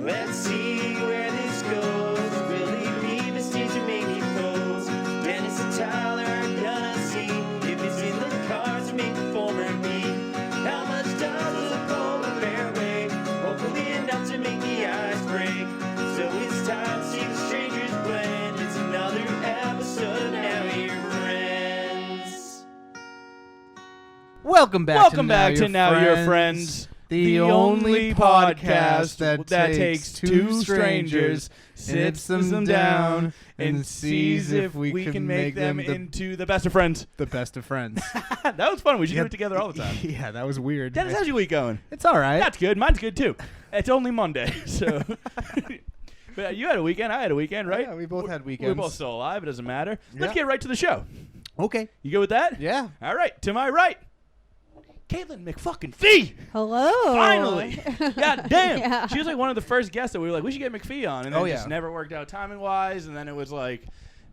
Let's see where this goes. Will he be mistakes or maybe foes? Dennis and Tyler are gonna see if it's in the cards to make the former be. How much does a polar bear weigh? Hopefully enough to make the ice break. So it's time to see the strangers blend. It's another episode of Now Your Friends. Welcome back to Now Your Friends. The only podcast that takes two strangers, sits them down, and sees if we can make them into the best of friends. the best of friends. That was fun. We should do it together all the time. Yeah, that was weird. Dennis, how's your week going? It's all right. That's good. Mine's good too. It's only Monday, so. But you had a weekend. I had a weekend, right? Yeah, we both had weekends. We're both still alive. It doesn't matter. Yeah. Let's get right to the show. Okay. You good with that? Yeah. All right. To my right, Katlin McFee. Hello. Finally. God damn. Yeah. She was like one of the first guests that we were like, we should get McFee on. And then Oh, it yeah. just never worked out timing wise. And then it was like,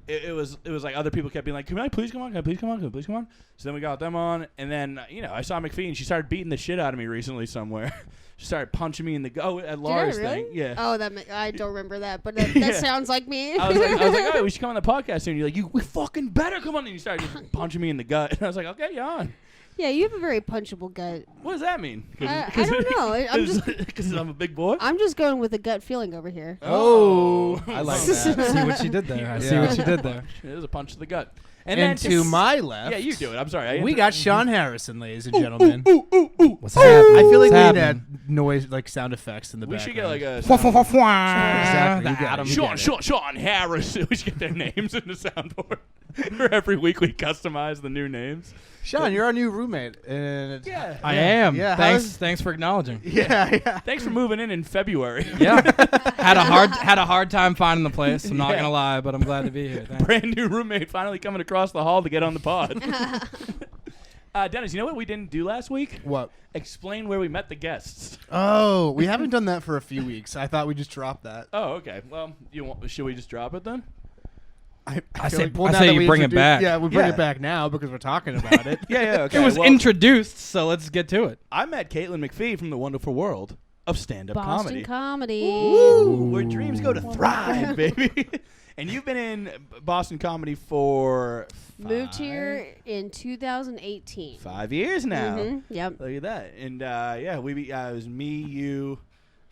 it was like other people kept being like, can I please come on? Can I please come on? Can I please come on? So then we got them on. And then, I saw McFee and she started beating the shit out of me recently somewhere. She started punching me in the at Laura's Did I really? thing. Yeah. Oh, I don't remember that, but that Yeah. sounds like me. I was like, oh, we should come on the podcast soon. You're like, we fucking better come on. And you started just punching me in the gut. And I was like, okay, you're on. Yeah, you have a very punchable gut. What does that mean? I don't know. Because I'm a big boy? I'm just going with a gut feeling over here. Oh, I like that. See what she did there. I see what she did there. It was a punch to the gut. And And then to my left, Yeah, you do it. I'm sorry. we got Sean Harrison, ladies and gentlemen. What's happening? I feel like we What's need happening? noise, like sound effects in the We background. should get like a Exactly. You got it. Sean Harris. We should get their names in the soundboard. For every week we customize the new names. Sean, you're our new roommate. And Yeah. I am. Yeah, Thanks for acknowledging. yeah. Thanks for moving in February. Yeah. had a hard time finding the place. I'm not gonna lie, but I'm glad to be here. Thanks. Brand new roommate finally coming across the hall to get on the pod. Dennis, you know what we didn't do last week? What? Explain where we met the guests. Oh, we haven't done that for a few weeks. I thought we just dropped that. Oh, okay. Well, should we just drop it then? I feel say now you that we bring it introduced- back. Yeah, we bring Yeah. it back now because we're talking about it. Yeah, okay. It was introduced, so let's get to it. I met Katlin McFee from the wonderful world of stand-up Boston comedy. comedy. Where dreams go to thrive, baby. And you've been in Boston comedy for Moved here in 2018. 5 years now. Yep. Look at that. And it was me, you.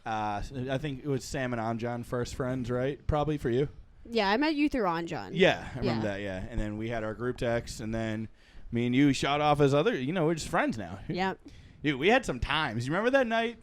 I think it was Sam and Anjan first friends, right? Probably for you. Yeah, I met you through Anjan. Yeah, I remember that. Yeah, and then we had our group text, and then me and you shot off as other. We're just friends now. Yep. Dude, we had some times. You remember that night?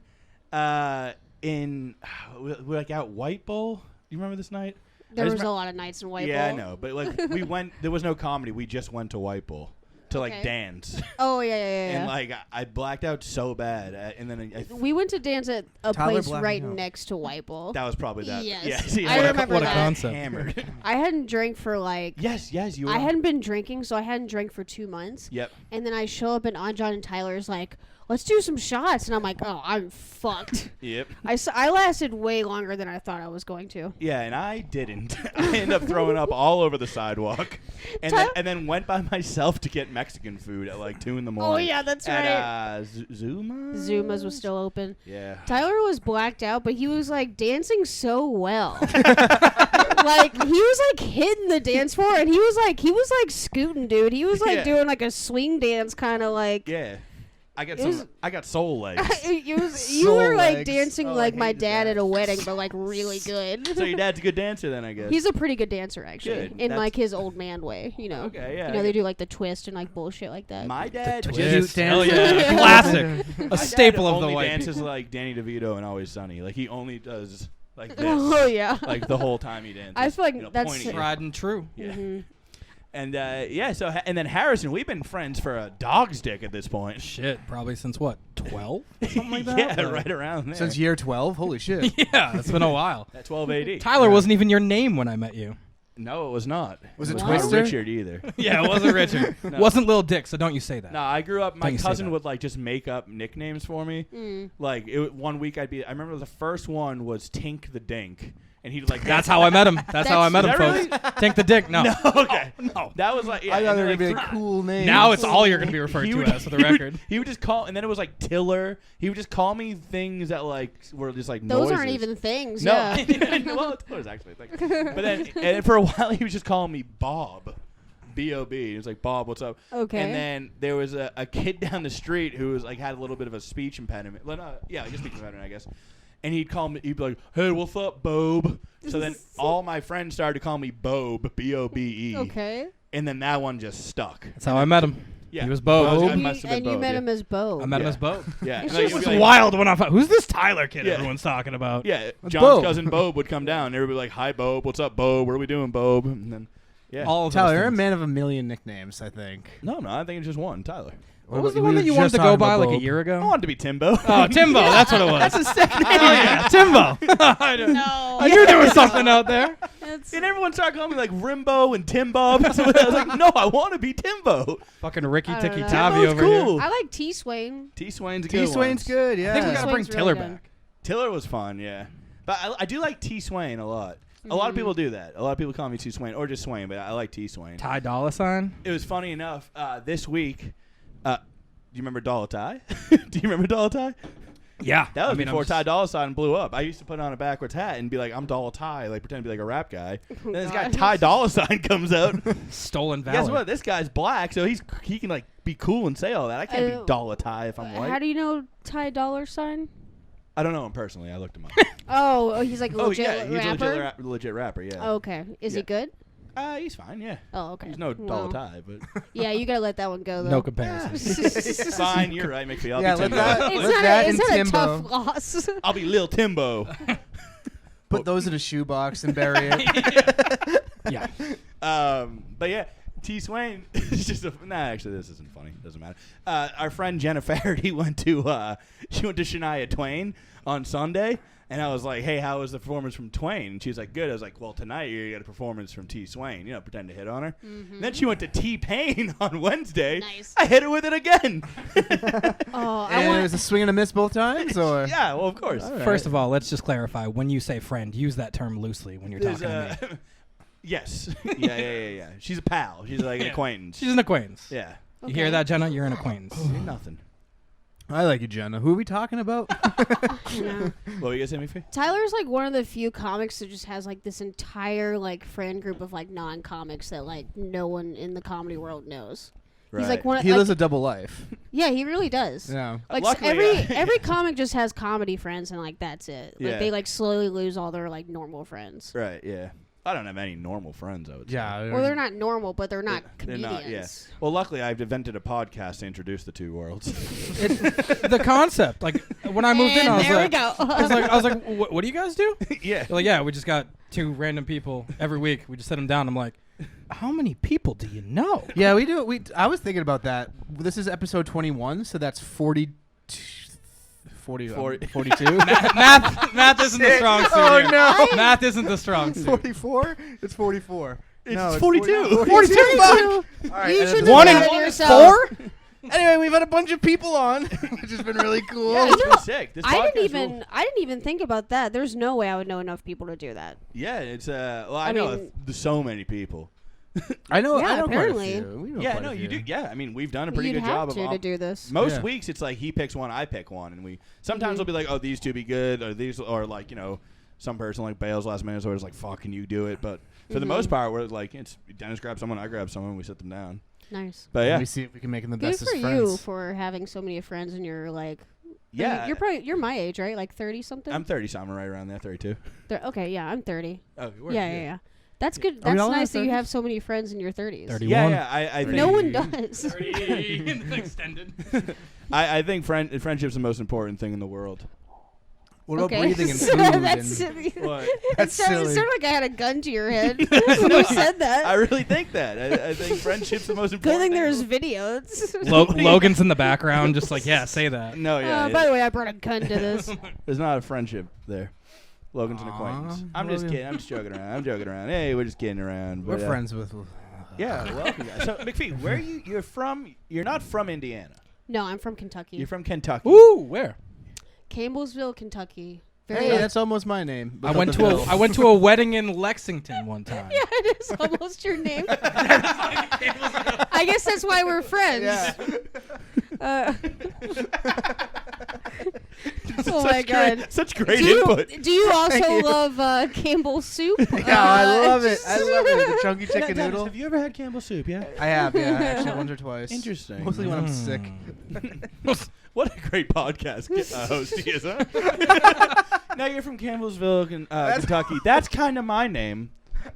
We're like out White Bowl. You remember this night? There was a lot of nights in White Bowl. Yeah, I know. But like we went. There was no comedy. We just went to White Bowl to like Okay. dance. Oh, yeah. And like I blacked out so bad, and then We went to dance at a Tyler place blacking right out. next to White Bowl. that was probably that. Yes. Yeah, see, I remember what a that. concept. Hammered. I hadn't drank for like... yes, you were. I hadn't been drinking, so I hadn't drank for 2 months. Yep. And then I show up and Anjan and Tyler's like, let's do some shots. And I'm like, oh, I'm fucked. Yep. I lasted way longer than I thought I was going to. Yeah, and I didn't. I ended up throwing up all over the sidewalk, and then went by myself to get Mexican food at like 2 a.m. Oh, yeah, that's right. At Zuma. Zuma's was still open. Yeah. Tyler was blacked out, but he was like dancing so well. Like he was like hitting the dance floor, and he was like scooting, dude. He was like Yeah. doing like a swing dance, kind of like. Yeah. I got soul legs. You Soul were like legs. dancing Oh, like I my hated dad that. at a wedding, but like really good. So your dad's a good dancer then, I guess. He's a pretty good dancer, actually, Good. in That's- like his old man way. Okay, yeah. They do like the twist and like bullshit like that. My dad Twist. dance. Hell yeah. Classic. A staple of the only white. dances like Danny DeVito and Always Sunny. Like he only does like this. Oh yeah. Like the whole time he dances. I feel like that's- pointing. Tried and true. Yeah. Mhm. And and then Harrison, we've been friends for a dog's dick at this point. Shit, probably since what, 12? Something like that? Yeah, right around there. Since year 12? Holy shit. Yeah, it's been a while. At 12 AD. Tyler wasn't even your name when I met you. No, it was not. Was it not Twister? Richard either. Yeah, it wasn't Richard. No. Wasn't Lil Dick, so don't you say that. No, I grew up. My Don't you say cousin that. would like just make up nicknames for me. Like one week, I remember the first one was Tink the Dink, And he'd like, That's how I met him. That's how I met him, Is folks. that Tank the Dick. No. No, okay. No. That was like, yeah. I thought and there then, would be a cool name. Now it's all you're going to be referred he to would- as, for the he would- record. He would just call, and then it was like Tiller. He would just call me things that like were just like Those noises. aren't even things. No, Yeah. well, Tiller's actually a thing. But then, and for a while, he was just calling me Bob. B-O-B. He was like, Bob, what's up? Okay. And then there was a kid down the street who was like had a little bit of a speech impediment. Well, yeah, like a speech impediment, I guess. And he'd call me. He'd be like, "Hey, what's up, Bob?" So then all my friends started to call me Bob, B-O-B-E. Okay. And then that one just stuck. That's how I met him. Yeah. He was Bo. I And, must have been you Bo, met yeah. him as Bo. I met him Yeah. as Bo. Yeah. It's And then just you'd It be was like- wild when I found, who's this Tyler kid Yeah. everyone's talking about? Yeah. That's John's Bob. cousin Bob would come down. And everybody would be like, "Hi, Bob. What's up, Bob? What are we doing, Bob?" And then, yeah. All of Tyler, those you're a things. man of a million nicknames, I think. No, I think it's just one, Tyler. What was the We one were that you just wanted to go talking by about like a Bob. year I ago? wanted to be Timbo. Oh, Timbo. That's what it was. That's a sick name. Oh, yeah. Timbo. I knew- No. I knew there was something out there. It's- And everyone started calling me like Rimbo and Timbob. So I was like, no, I want to be Timbo. Fucking Ricky I don't Tikki know. Tavi Timbo's over cool. I like T Swain. T Swain's a T good Swain's one. good, here. I think we yeah. got to bring Swain's Tiller really good. back. Tiller was fun, yeah. But I do like T Swain a lot. A lot of people do that. A lot of people call me T Swain or just Swain, but I like T Swain. Ty Dolla Sign. It was funny enough. This week, do you remember Dollar Ty? Do you remember Dollar Ty? Yeah. That was I mean, before I'm Ty Dolla Sign blew up. I used to put on a backwards hat and be like, "I'm Dollar Ty," like pretend to be like a rap guy. Then this guy God. Ty Dolla Sign comes out. Stolen Valor. Guess what? This guy's black, so he can like be cool and say all that. I can't be Dollar Ty if I'm white. How do you know Ty Dollar Sign? I don't know him personally. I looked him up. Oh, he's like a Oh legit yeah, he's rapper. a legit rapper. Yeah. Oh, okay. Is he Yeah. good? He's fine. Yeah. Oh, okay. He's no Dollar Well, Ty, but Yeah, you gotta let that one go though. No comparison. fine. You're right, McFee. I'll Yeah, be let Timbo. that- It's Let not, that it's and not a Timbo. tough loss. I'll be Lil Timbo. Put those in a shoebox and bury it. Yeah. But yeah, T Swain is just a actually this isn't funny. It doesn't matter. Our friend Jenna Faraday went to Shania Twain on Sunday, and I was like, "Hey, how was the performance from Twain?" And she was like, "Good." I was like, "Well, tonight you're gonna get a performance from T Swain." You know, pretend to hit on her. Then she went to T Pain on Wednesday. Nice. I hit her with it again. Oh, I And it want. was a swing and a miss both times, or Yeah, well, of course. All right. First of all, let's just clarify. When you say friend, use that term loosely when you're There's, talking to me. yes. Yeah. She's a pal. She's like an Yeah. acquaintance. She's an acquaintance. Yeah. You hear Okay. that, Jenna? You're an acquaintance. You're nothing. I like you, Jenna. Who are we talking about? Yeah. What were you gonna say, McFee? Tyler's like one of the few comics that just has like this entire like friend group of like non-comics that like no one in the comedy world knows. He's like one. Of, He like, lives a double life. yeah, he really does. Yeah. Like Luckily, every comic just has comedy friends and like that's it. Like Yeah. they like slowly lose all their like normal friends. Right, yeah. I don't have any normal friends, I would say. Yeah. Or they're not normal, but they're not They're comedians. not, yeah. Well, luckily, I've invented a podcast to introduce the two worlds. The concept, like when I moved in, I was there like, we go. I was like, what do you guys do? yeah. They're like, yeah, we just got two random people every week. We just sit them down. I'm like, how many people do you know? Yeah, we do. I was thinking about that. This is episode 21, so that's 42. 42? Math isn't the strong suit. Oh, here. no. Math isn't the strong suit. 44? It's 44. It's 42. 42. You All right, should and have One done in it four? yourself. Anyway, we've had a bunch of people on, which has been really cool. Yeah, it's been sick. This I podcast didn't even think about that. There's no way I would know enough people to do that. Yeah, it's well, I I know mean- so many people. I know. Yeah, I know apparently. quite a few. We know Yeah, quite no, a you few. do. Yeah, I mean, we've done a pretty You'd good job have of to do this. Most Yeah. weeks it's like he picks one, I pick one, and we sometimes we'll be like, oh, these two be good, or these, or like some person like bails last minute, so it's like, fuck, can you do it? But for the most part, we're like, it's Dennis grabs someone, I grab someone, we sit them down. Nice. But yeah, We see if we can make them the Good best for as you friends. for having so many friends and you're like. yeah. You're my age, right? Like 30 something. I'm 30 something, right around there, 32. Okay, yeah, I'm 30. Oh, Yeah. That's good. Are we That's all in our nice that you 30s? have so many friends in your 30s. 31. Yeah, I think No one does. 30 extended. I think friendship's the most important thing in the world. What about Okay. breathing and So food? that's and silly. What? It That's sounded silly. like I had a gun to your head when you said that. I really think that. I think friendship's the most Good important thing thing. there's videos. Logan's in the background, just like, yeah, say that. No, yeah. By the way, I brought a gun to this. There's not a friendship there. Logan's an Aw, acquaintance. I'm just Logan. kidding. I'm just joking around. I'm joking around. Hey, we're just kidding around. We're But, friends with. Yeah, welcome, guys. So, McFee, where are you? You're from? You're not from Indiana. No, I'm from Kentucky. You're from Kentucky. Ooh, where? Campbellsville, Kentucky. Very Hey, that's almost my name. I went to a wedding in Lexington one time. Yeah, it is almost your name. I guess that's why we're friends. Yeah. Oh my god. Such great input. Do you also you. love Campbell's soup? Yeah, I love it. I love it. The chunky chicken noodle. Have you ever had Campbell's soup? Yeah. I have, yeah, actually once or twice. Interesting. Mostly when I'm sick. What a great podcast host he is, huh? Now you're from Campbellsville, Kentucky. That's kind of my name.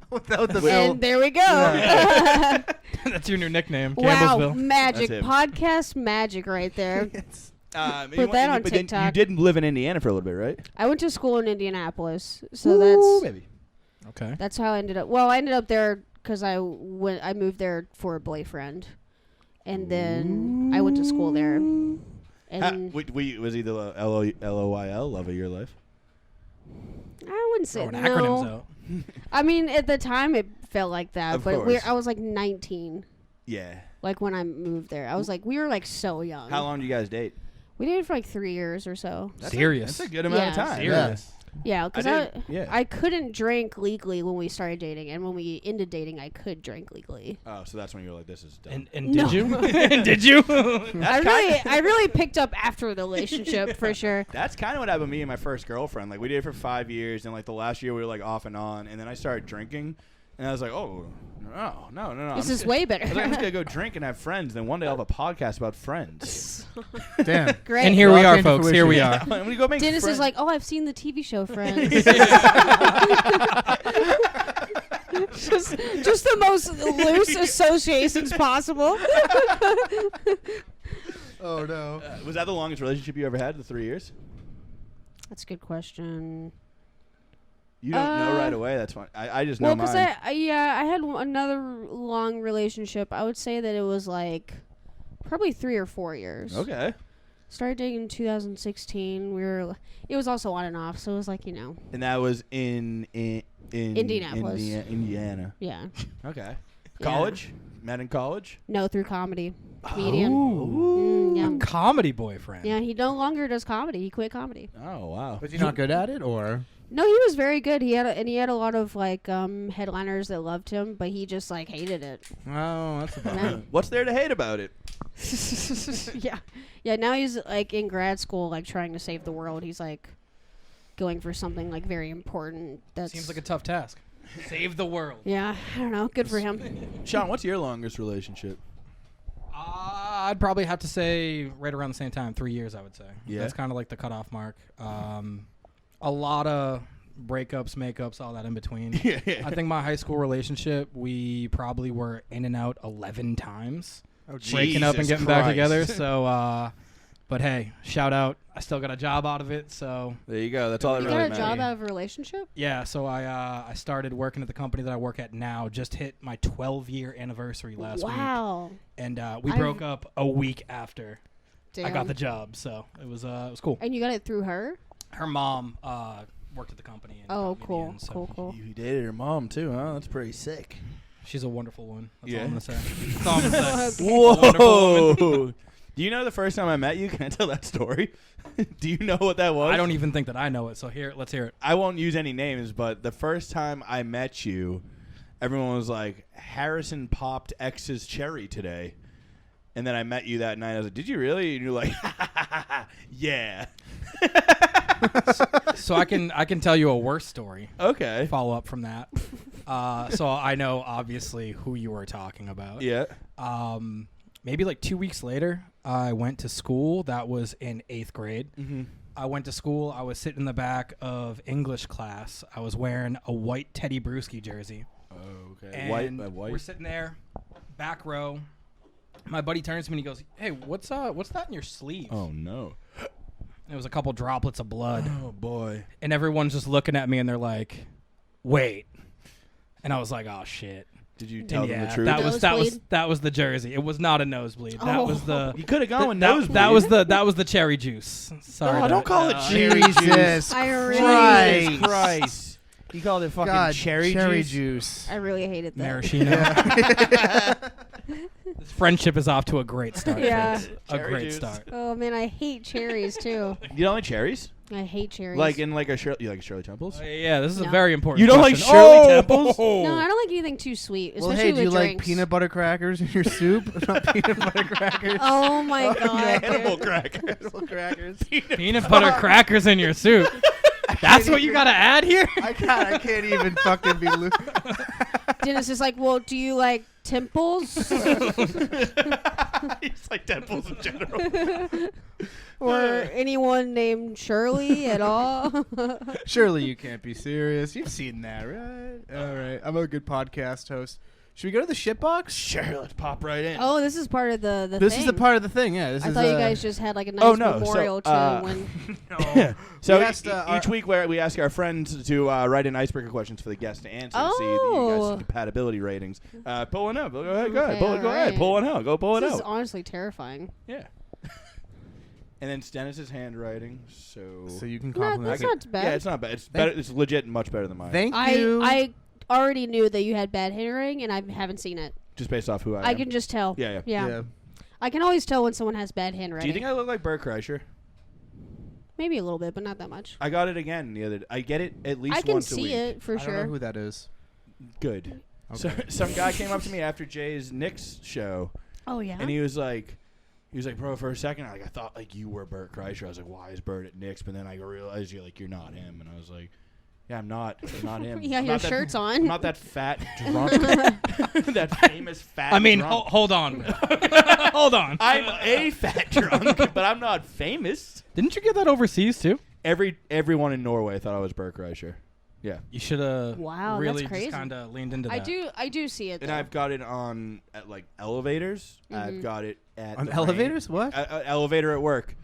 Without the And there we go. That's your new nickname, Wow, Campbellsville. magic. That's him. Podcast magic right there. Put that on you TikTok. did live in Indiana for a little bit, right? I went to school in Indianapolis, so Baby. Okay. that's how I ended up. Well, I ended up there because I moved there for a boyfriend, and then I went to school there. And Was he the LOYL, love of your life? I wouldn't say Throwing no. acronyms out. I mean, at the time it felt like that, Of but course. I was like 19, Yeah. like when I moved there. I was like, we were like so young. How long do you guys date? We dated for like 3 years or so. Serious. That's a good amount of Yeah. time. Serious. Yeah, because yeah. I couldn't drink legally when we started dating, and when we ended dating, I could drink legally. Oh, so that's when you were like, this is dumb. And No. did you? And did you? I really picked up after the relationship for sure. That's kind of what happened to me and my first girlfriend. Like, we did it for 5 years, and like the last year we were like off and on, and then I started drinking, and I was like, oh, no. This is way better. I was like, I'm just gonna go drink and have friends. Then one day I'll have a podcast about friends. Damn. Great. And here Well, we that are, came to folks. Here we fruition. are. I'm gonna go make Dennis friends. is like, oh, I've seen the TV show Friends. just the most loose associations possible. Oh, no. Was that the longest relationship you ever had? The 3 years? That's a good question. You don't know right away. That's fine. I just know Well, mine. because I had another long relationship. I would say that it was like probably 3 or 4 years. Okay. Started dating in 2016. It was also on and off, so it was like, And that was in Indianapolis. Indiana. yeah. Okay. College? Met in college? No, through comedy. Comedian. Ooh. Yeah. Comedy boyfriend. Yeah, he no longer does comedy. He quit comedy. Oh, wow. Was he not good at it, or? No, he was very good. He had a lot of like headliners that loved him, but he just like hated it. Oh, that's about Yeah. it. What's there to hate about it? Yeah. Now he's like in grad school, like trying to save the world. He's like going for something like very important. That Seems like a tough task. Save the world. Yeah, I don't know. Good for him. Sean, what's your longest relationship? I'd probably have to say right around the same time, 3 years, I would say. Yeah. That's kind of like the cutoff mark. A lot of breakups, makeups, all that in between. Yeah. I think my high school relationship, we probably were in and out 11 times. Breaking up and Jesus getting back Christ. together. So, but hey, shout out. I still got a job out of it. So, There you go. That's all that You really got a matters. job out of a relationship? yeah. So I started working at the company that I work at now. Just hit my 12-year anniversary last week. Wow. And we broke up a week after Damn. I got the job. So it was cool. And you got it through her? Her mom worked at the company. And Oh, got me the cool. in, so Cool. You dated her mom, too, huh? That's pretty sick. She's a wonderful one. That's all Yeah. I'm going to say. That's all I'm going to say. Whoa. Do you know the first time I met you? Can I tell that story? Do you know what that was? I don't even think that I know it. So let's hear it. I won't use any names, but the first time I met you, everyone was like, Harrison popped X's cherry today. And then I met you that night. I was like, did you really? And you're like, yeah. So I can tell you a worse story. Okay. Follow up from that. So I know obviously who you were talking about. Yeah. Maybe like 2 weeks later, I went to school. That was in 8th grade. Mm-hmm. I went to school. I was sitting in the back of English class. I was wearing a white Teddy Bruschi jersey. Okay. And White. we're sitting there, back row. My buddy turns to me and he goes, "Hey, what's that in your sleeve?" Oh, no. It was a couple droplets of blood. Oh, boy. And everyone's just looking at me and they're like, "Wait." And I was like, "Oh shit." Did you tell And them yeah, the truth? that was the jersey. It was not a nosebleed. That was the You could have gone with that nosebleed. was the cherry juice. Sorry. Oh, don't call it cherry Jesus I really, Christ. Christ. You called it fucking God, cherry juice? I really hated that. Maraschino. This friendship is off to a great start. Yeah. folks. A Cherry great juice. start. Oh man, I hate cherries too. You don't like cherries? I hate cherries. Like in like a Shirley, you like Shirley Temples? Yeah, this is No. a very important You don't like question. Shirley Temples? no, I don't like anything too sweet, Well, especially hey, do you with like drinks. peanut butter crackers in your soup? Not peanut butter crackers. Oh my god. Animal dude. crackers. Animal crackers. Peanut butter crackers in your soup. That's what you got to add here? I can't even fucking be. Dennis is like, well, do you like temples? He's like Temples in general. Or anyone named Shirley at all? Surely you can't be serious. You've seen that, right? All right. I'm a good podcast host. Should we go to the shitbox? Sure, let's pop right in. Oh, this is part of the this thing. is the part of the thing, yeah. This I is, thought you guys just had like a nice oh, no. memorial So, to when. No. So We asked, each week we ask our friends to write in icebreaker questions for the guests to answer to see you Oh. guys' compatibility ratings. Pull one out. Go ahead. Go Okay, ahead. Go ahead. alright. Pull one out. Go pull it This is out. honestly terrifying. Yeah. And then Dennis's handwriting. So you can No, compliment. that's not bad. yeah, it's not bad. It's better. It's legit much better than mine. Thank you. I already knew that you had bad handwriting, and I haven't seen it. Just based off who I am. I can just tell. Yeah. Yeah. I can always tell when someone has bad handwriting. Do you think I look like Bert Kreischer? Maybe a little bit, but not that much. I got it again the other. I get it at least I can once a week. see it for I don't know sure. who that is. Good. So Okay. some guy came up to me after Jay's Knicks show, Oh yeah. and he was like, bro, for a second, I thought like you were Bert Kreischer. I was like, why is Bert at Knicks? But then I realized you're not him, and I was like, yeah, I'm not. I'm not him. Yeah, I'm your not that- shirt's I'm on. not that fat drunk. That famous fat. I mean, drunk. hold on. Hold on. I'm a fat drunk, but I'm not famous. Didn't you get that overseas too? Everyone in Norway thought I was Bert Kreischer. Yeah, You should have Wow, really that's crazy. just kind of leaned into I that. I do see it. and though. I've got it on at like elevators. I've Mhm. got it at On the elevators? rain- What? Elevator at work.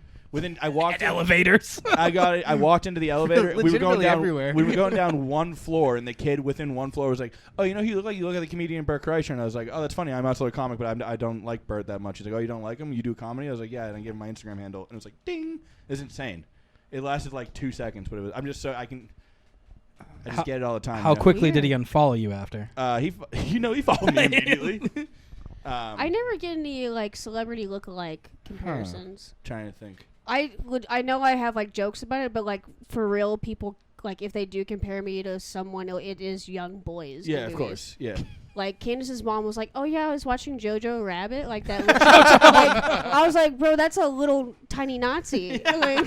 I walked in, Elevators. I got it. I walked into the elevator. We were going Legitimately down everywhere. We were going down one floor, and the kid within one floor was like, "Oh, you look like the comedian Bert Kreischer." And I was like, "Oh, that's funny. I'm also a comic, but I don't like Bert that much." He's like, "Oh, you don't like him? You do comedy?" I was like, "Yeah." And I gave him my Instagram handle, and it was like, "Ding!" It's insane. It lasted like 2 seconds, but it was. I'm just so I just get it all the time. How you know? quickly did he Weird. unfollow you after? He followed me immediately. I never get any like celebrity look-alike comparisons. Trying to think. I know I have like jokes about it, but like for real, people like if they do compare me to someone, it is young boys. in Yeah, of movies. course. Yeah. Like Candace's mom was like, "Oh yeah, I was watching Jojo Rabbit." Like that. Like, I was like, "Bro, that's a little tiny Nazi." Like,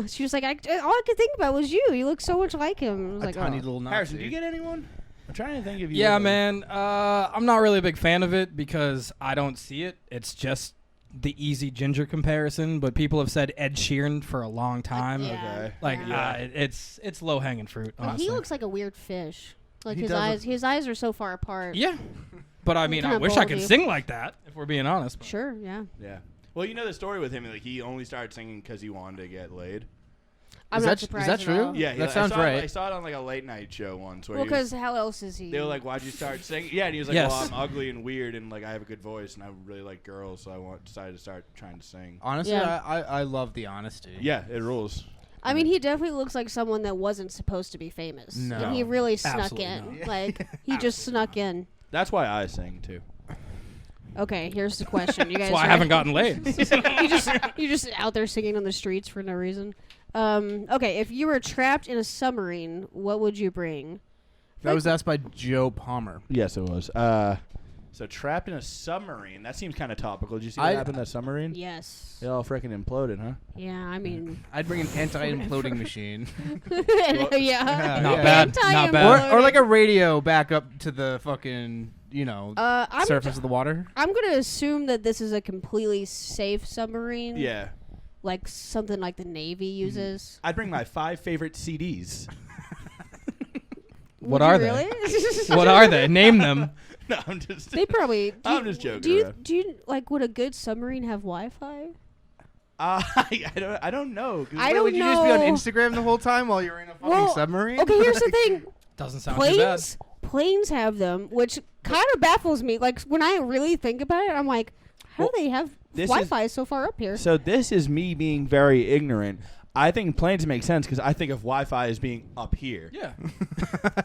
she was like, "All I could think about was you. You look so much like him." I was A like, tiny "Oh." little Nazi. Harrison, do you get anyone? I'm trying to think of you. Yeah, man. I'm not really a big fan of it because I don't see it. It's just the easy ginger comparison, but people have said Ed Sheeran for a long time. Yeah. Okay. Like Yeah. it's low hanging fruit. But Honestly. he looks like a weird fish. Like He his does eyes. His eyes are so far apart. Yeah, but I mean, I kinda wish I could baldy. sing like that. If we're being honest. But Sure. Yeah. Yeah. Well, you know the story with him. Like he only started singing because he wanted to get laid. I'm Is not that- is surprised. that at true? all. Yeah, That I sounds saw it- right. I saw it on like a late night show once. Where Well, he was- because how else is he? they were like, "Why'd you start singing?" Yeah, and he was like, Yes. "Well, I'm ugly and weird, and like I have a good voice, and I really like girls, so decided to start trying to sing." Honestly, Yeah. I love the honesty. Yeah, it rules. I mean, he definitely looks like someone that wasn't supposed to be famous. No. And he really snuck Absolutely in. not. Like, he just snuck in. That's why I sing too. Okay, here's the question. You guys that's why I ready? haven't gotten laid. You're just out there singing on the streets for no reason. Okay, if you were trapped in a submarine, what would you bring? That was asked by Joe Palmer. Yes, it was. So trapped in a submarine. That seems kind of topical. Did you see what happened in that submarine? Yes. It all freaking imploded, huh? Yeah, I mean, I'd bring an anti-imploding machine. yeah. Not Yeah. bad. Not bad. or like a radio back up to the fucking, I'm surface of the water. I'm gonna assume that this is a completely safe submarine. Yeah. Like something like the Navy uses. I'd bring my 5 favorite CDs. What Would you are they? really? What are they? Name them. No, I'm just. They probably. I'm just joking Do you around. like would a good submarine have Wi-Fi? I don't know. 'cause I don't Would you just be on know. Instagram the whole time while you're in a fucking Well, submarine? Okay, here's the thing. Doesn't sound too bad. Planes have them, which kind of baffles me. Like when I really think about it, I'm like, how Well, do they have this Wi-Fi so far up here? So this is me being very ignorant. I think planes make sense because I think of Wi-Fi as being up here. Yeah.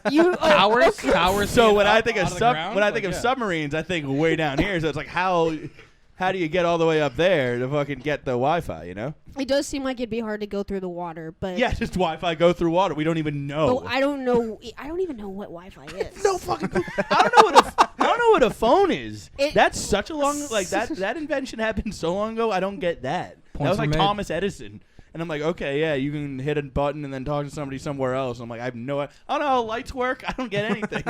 You Towers. okay. Towers. So being when I up think out of the ground, when I think of yeah. submarines, I think way down here. So it's like how how do you get all the way up there to fucking get the Wi-Fi? You know? It does seem like it'd be hard to go through the water, but Yeah, just Wi-Fi go through water. We don't even know. But I don't know. I don't even know what Wi-Fi is. No fucking. I don't know what a phone is. It- That's such a long that invention happened so long ago. I don't get that. That Points was were like made. Thomas Edison. And I'm like, okay, yeah, you can hit a button and then talk to somebody somewhere else. I'm like, I have no. I don't know how lights work. I don't get anything.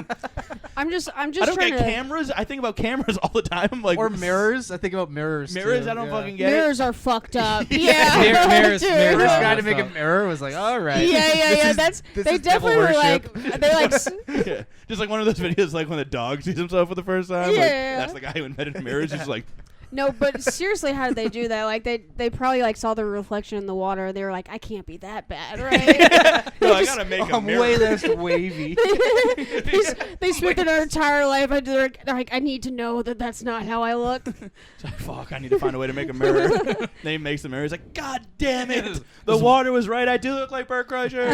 I'm just I don't trying get to. cameras. I think about cameras all the time. I'm like, Or mirrors. I think about mirrors. Mirrors. too. I don't Yeah. fucking get Mirrors are fucked up. Yeah. Yeah, Mirrors- Dude. mirrors First are guy to messed make a up. mirror was like, all right. Yeah, This is- That's this they is devil definitely were like worship. they like it. Yeah. Just like one of those videos, like when the dog sees himself for the first time. Yeah, like, yeah, yeah. That's the guy who invented mirrors. He's like, no, but seriously, how did they do that? Like they probably like saw the reflection in the water. They were like, I can't be that bad, right? no, I gotta make a I'm mirror. way less wavy. they spent their entire life. They're like, I need to know that that's not how I look. It's like, fuck, I need to find a way to make a mirror. Then he makes the mirror. He's like, God damn it. The water was right. I do look like Bert Kreischer.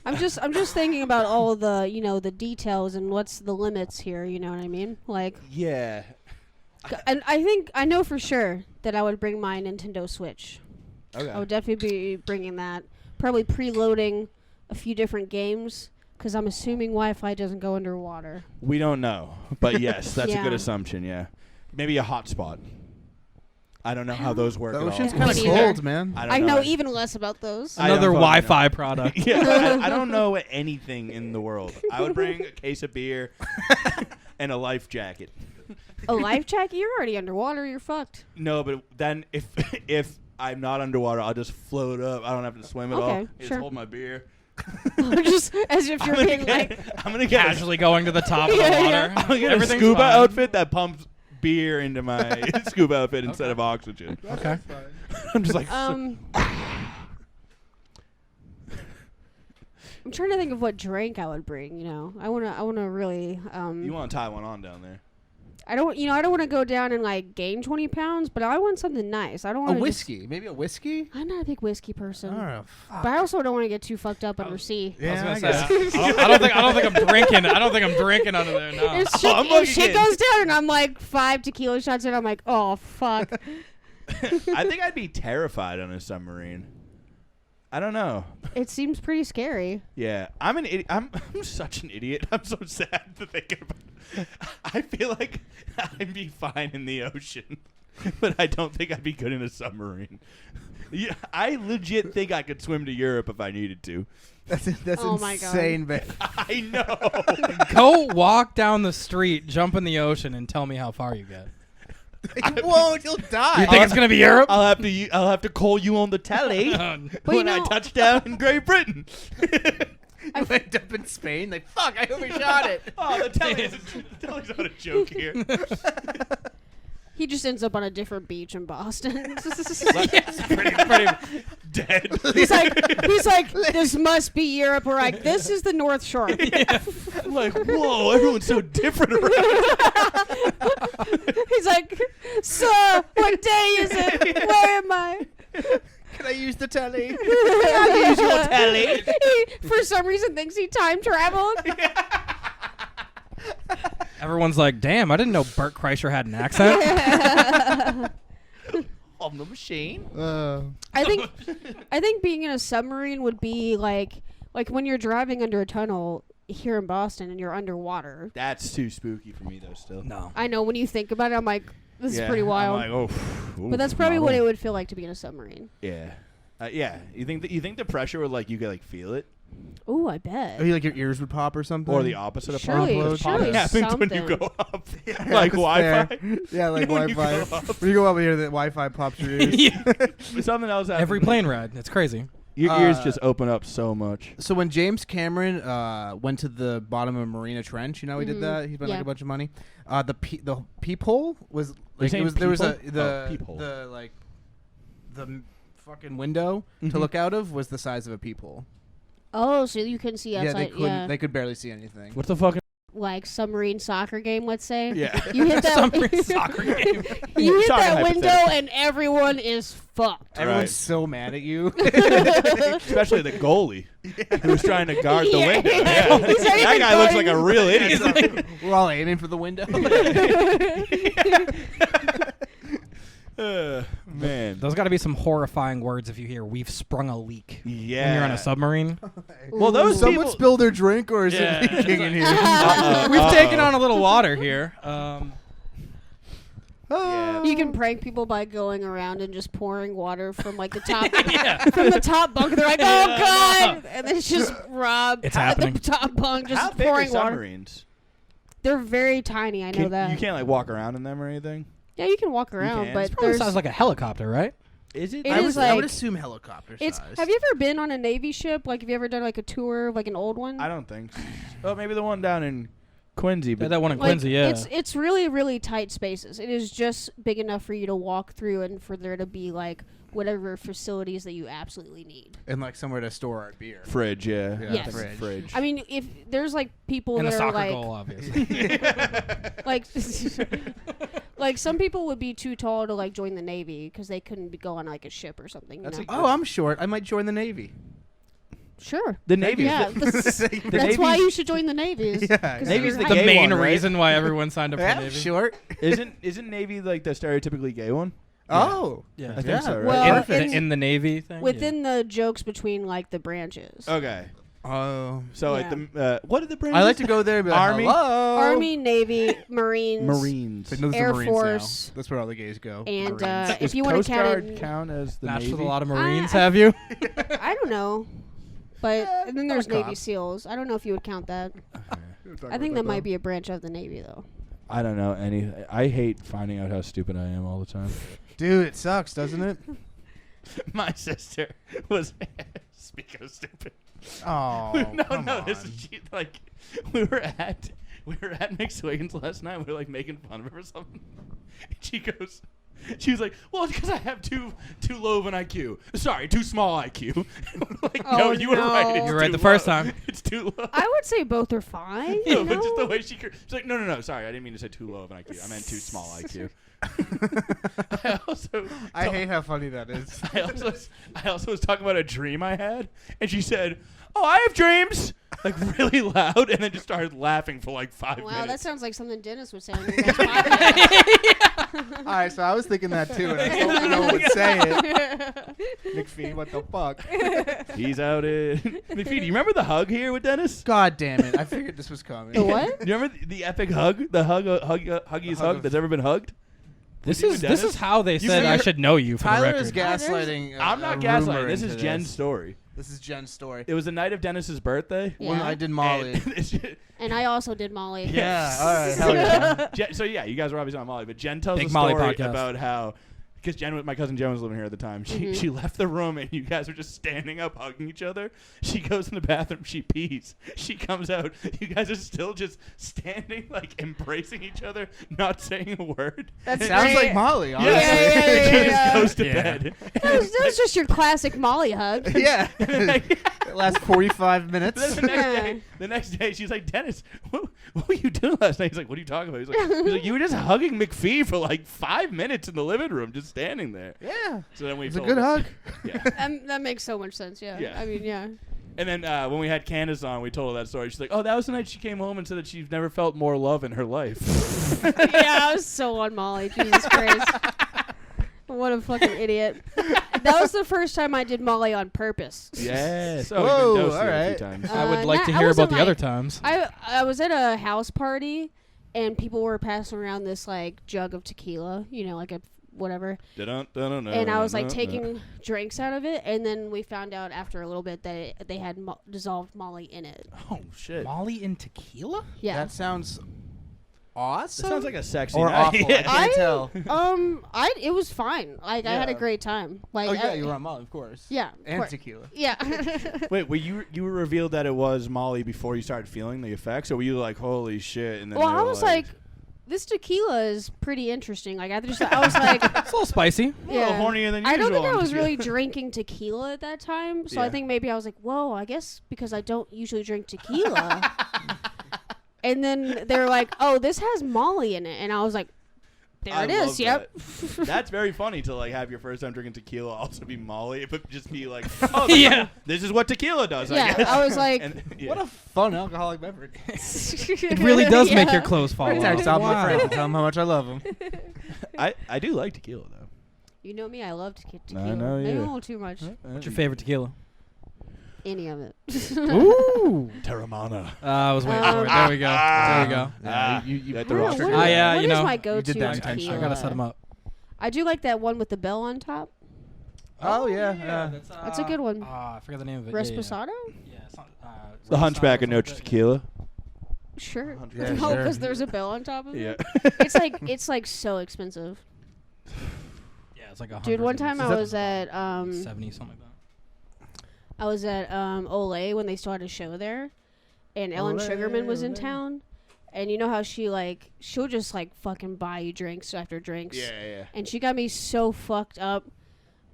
I'm just thinking about all the the details and what's the limits here. You know what I mean? Like, Yeah. and I know for sure that I would bring my Nintendo Switch. I Okay. would definitely be bringing that. Probably preloading a few different games because I'm assuming Wi-Fi doesn't go underwater. We don't know. But yes, that's a good Yeah. assumption, yeah. Maybe a hotspot. I don't know how those work The at all. ocean's Me kind of neither. cold, man. I I don't know know even less about those. I don't Another fucking Wi-Fi product. Yeah, I don't know anything in the world. I would bring a case of beer and a life jacket. A life jacket? You're already underwater. You're fucked. No, but then if I'm not underwater, I'll just float up. I don't have to swim at all. Okay, I just sure. hold my beer. Just as if you're being like. I'm gonna get Casually going to the top of Yeah, the yeah. water. I'm gonna get a Everything's scuba fine. outfit that pumps beer into my scuba outfit instead of oxygen. Okay. I'm just like, I'm trying to think of what drink I would bring. I wanna really. you want to tie one on down there? I don't want to go down and like gain 20 pounds, but I want something nice. I don't A want whiskey. Maybe a whiskey? I'm not a big whiskey person, know. but I also don't want to get too fucked up under sea. Yeah, I I was guess. gonna say, I don't think I'm drinking. I don't think I'm drinking under there. No. If shit, I'm if fucking shit kidding. goes down and I'm like 5 tequila shots in, I'm like, oh fuck. I think I'd be terrified on a submarine. I don't know. It seems pretty scary. Yeah, I'm an idiot. I'm such an idiot. I'm so sad to think about. I feel like I'd be fine in the ocean, but I don't think I'd be good in a submarine. Yeah, I legit think I could swim to Europe if I needed to. That's Oh my God. insane, man. I know. Go walk down the street, jump in the ocean, and tell me how far you get. You won't. You'll die. You think it's gonna be Europe? I'll have to call you on the telly But when you I know- touch down in Great Britain. You end up in Spain. Like, fuck, I overshot it. Oh, the telly's not a joke here. He just ends up on a different beach in Boston. pretty dead. he's like, this must be Europe. We're like, this is the North Shore. I'm like, whoa, everyone's so different around. He's like, sir, what day is it? Where am I? Can I use the telly? Use your telly. He, for some reason, thinks he time traveled. Everyone's like, damn, I didn't know Bert Kreischer had an accent. On the machine. I think being in a submarine would be like when you're driving under a tunnel here in Boston and you're underwater. That's too spooky for me, though. Still. No. I know when you think about it, I'm like, this is pretty wild. I'm like, But that's probably what it would feel like to be in a submarine. Yeah. Yeah. You think the pressure would you could feel it, Ooh, I bet. Or like your ears would pop or something? or the opposite of Surely- popping? surely happens when you something. go up, Yeah, like that's Wi-Fi. fair. Yeah, like When you Wi-Fi. go up. When you go up here, the Wi-Fi pops your ears. Yeah. Something else. Happens. Every plane ride. It's crazy. Your ears just open up so much. So when James Cameron went to the bottom of Marina Trench, you know he did Mhm. that. He spent Yeah. like a bunch of money. The peephole was like saying it was there was a peephole? the Oh, peephole. the like the fucking window to Mhm. look out of was the size of a peephole. Oh, so you couldn't see outside. Yeah, they couldn't. They could barely see anything. What's the fucking like submarine soccer game, let's say. Yeah. You hit that Submarine soccer game. you hit Talking that window hypothetical. and everyone is fucked. Everyone's Right. so mad at you. Especially the goalie who's trying to guard the Yeah. window. He's Yeah. not That even guy looks like guarding- a real idiot. We're all aiming for the window. Man. Those got to be some horrifying words if you hear "we've sprung a leak" Yeah. when you're on a submarine. Well, those Someone people. spilled their drink, or is Yeah, it leaking in here? We've taken on a little water here. Yeah. You can prank people by going around and just pouring water from like the top Yeah. from the top bunk. They're like, "Oh God!" And then it's just Rob It's at happening. the top bunk just How big pouring are water. submarines? They're very tiny. I know that. You can't like walk around in them or anything. Yeah, you can walk around, can. but It's Probably there's. sounds like a helicopter, right? Is it? It I is would like- assume helicopter It's. size. Have you ever been on a Navy ship? Like, have you ever done like a tour of like an old one? I don't think so. Oh, maybe the one down in Quincy. But That one in Like, Quincy, yeah. It's really really tight spaces. It is just big enough for you to walk through and for there to be like whatever facilities that you absolutely need. And like somewhere to store our beer. fridge, yeah. Yeah, Yes. fridge. I mean, if there's like people and the that are soccer like goal, obviously. like like some people would be too tall to like join the Navy because they couldn't go on like a ship or something. You That's know? Oh, I'm short. I might join the Navy. Sure. The Navy. Yeah, that's why Navy's- you should join the Navy. Is Yeah, 'cause Navy's you're the the high. gay main one, right? reason why everyone signed up for Yeah, the Navy. short. Isn't Navy like the stereotypically gay one? Oh. Yeah. I think Yeah. so, right? Well, in the Navy thing. within the jokes between like the branches. Okay. Oh. So like Yeah. the what did the branches? I like to go there and be like, Army? hello. Army, Navy, Marines, Marines. Like, those are Air Marines now. Force. That's where all the gays go. and Marines. if Does you want Coast to count Guard it, count as the matched Navy? with a lot of Marines, I- have you? I don't know. But and then there's not a Navy cop. SEAls. I don't know if you would count that. I think that might be a branch of the Navy, though. I don't know any. I hate finding out how stupid I am all the time. Dude, it sucks, doesn't it? My sister was speaking of stupid. Oh, no, come no, on. this is like we were at McSwiggan's last night. We were like making fun of her or something. And she was like, "Well, it's because I have too low of an IQ. Sorry, too small IQ." Like, Oh, no, you were right. no. It's You were right too the first low. time. It's too low. I would say both are fine. No, You but just the know? way she's like, no. Sorry, I didn't mean to say too low of an IQ. I meant too small IQ. I hate how funny that is. I also was talking about a dream I had, and she said, "Oh, I have dreams," like really loud, and then just started laughing for like 5 Wow, that minutes. sounds like something Dennis would say on your guys' podcast. All right, so I was thinking that too, and I was hoping no one would say it. McFee, what the fuck? He's out in McFee. Do you remember the hug here with Dennis? God damn it! I figured this was coming. The what? Do you remember the epic hug? The huggiest hug hug of- that's ever been hugged? This you, is Dennis? how they said I remember- should know you for Tyler the is record. gaslighting. I'm not a gaslighting. rumor This into is Jen's story. This is Jen's story. It was the night of Dennis's birthday. Yeah. When I did Molly. And- And I also did Molly. Yeah, all right, hell yeah. So yeah, you guys were obviously on Molly, but Jen tells Big a Molly story podcast. about how, because my cousin Jen was living here at the time. She left the room and you guys were just standing up hugging each other. She goes in the bathroom, she pees. She comes out, you guys are still just standing like embracing each other, not saying a word. That's Sounds great. like Molly, Yeah, honestly. yeah, she yeah. just goes to Yeah. bed. That was just your classic Molly hug. Yeah. It lasts 45 minutes. Then the next day, she's like, "Dennis, what were you doing last night?" He's like, "What are you talking about?" He's like, "You were just hugging McFee for like 5 minutes in the living room, just standing there." Yeah. So then we It's a told good her- hug. Yeah. That makes so much sense. Yeah. Yeah. I mean, yeah. And then when we had Candace on, we told her that story. She's like, "Oh, that was the night she came home and said that she's never felt more love in her life." Yeah, I was so on Molly. Jesus Christ. What a fucking idiot. That was the first time I did Molly on purpose. Yes. Oh, Whoa, we've been dosed all here a few right. times. I would like to I hear wasn't about the other like- times. I was at a house party and people were passing around this like jug of tequila, you know, like a whatever. And I was like taking drinks out of it, and then we found out after a little bit that they had dissolved Molly in it. Oh shit. Molly in tequila? Yeah. That sounds awesome. That sounds like a sexy or night. awful. I can't tell. It was fine. Like I had a Yeah. great time. Like Oh yeah, you were on Molly, of course. Yeah. of And course. tequila. Yeah. Wait, were you were revealed that it was Molly before you started feeling the effects, or were you like, "Holy shit"? And then Well, they I were was like, this tequila is pretty interesting. Like I was like, It's a little spicy. a little yeah. hornier than usual. I don't think I on was tequila. really drinking tequila at that time, so I Yeah. think maybe I was like, whoa, I guess because I don't usually drink tequila. And then they're like, "Oh, this has Molly in it," and I was like, "There I it is." love Yep. that. That's very funny to like have your first time drinking tequila also be Molly, but just be like, oh, Yeah. this is what tequila does. Yeah, I guess. I was like, And, yeah. What a fun alcoholic beverage. it really does make your clothes fall I off. text all my Wow. friends and tell them how much I love them. I do like tequila though. You know me, I love to get I tequila. know Maybe you. a little too much. What's your favorite tequila? Any of it. Ooh. Terramana. I was waiting for it. There we go. There we go. You at I the don't know, roster. what Ah, is- yeah, what you is know, my you go-to did that intentionally. tequila? I gotta set them up. I do like that one with the bell on top. Oh, yeah. That's a good one. I forgot the name of it. Resposado? Yeah, it's not, The Hunchback of Notre Tequila. Sure. Yeah, no, sure. because there's a bell on top of Yeah. it. It's like so expensive. Yeah, it's like a Dude, one time I was at 70 something like that. I was at Olay when they still had a show there, and Ellen Olay, Sugarman was in Olay. town, and you know how she'll just like fucking buy you drinks after drinks. Yeah. And she got me so fucked up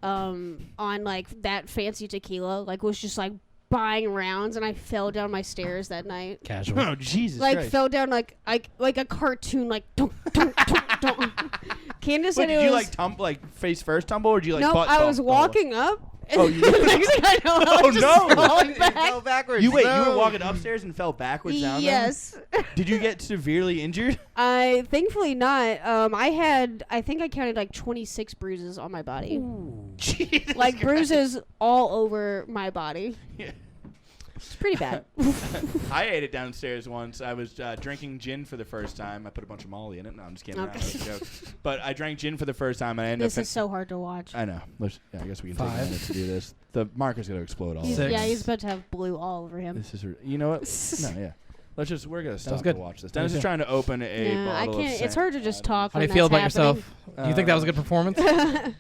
on like that fancy tequila, like was just like buying rounds, and I fell down my stairs that night. Casual. Oh Jesus Like Christ. fell down like a cartoon, like dunk, dunk, dunk, dunk. Candace Wait, said did it you was like tumble, like face first tumble, or did you like nope. butt I was bump the whole- walking up. Oh, and you- the next thing I know, I Oh, was just no. falling It back. fell backwards. You were No. walking upstairs and fell backwards down there? Yes. Did you get severely injured? I thankfully not. I think I counted like 26 bruises on my body. Jesus Like Christ. bruises all over my body. Yeah. It's pretty bad. I ate it downstairs once. I was drinking gin for the first time. I put a bunch of Molly in it. No, I'm just kidding. Okay. That's a joke. But I drank gin for the first time, and I ended This up. is so hard to watch. I know. I guess we can take a 5. minute to do this. The marker's going to explode all He's, over. Six. yeah, he's about to have blue all over him. This is. You know what? No, yeah. We're going to stop to good. watch this. That was Dennis is good. trying to open a Yeah, I bottle of can't. It's hard to just talk. How do you when feel about that's yourself? Do you think that was a good performance? happening.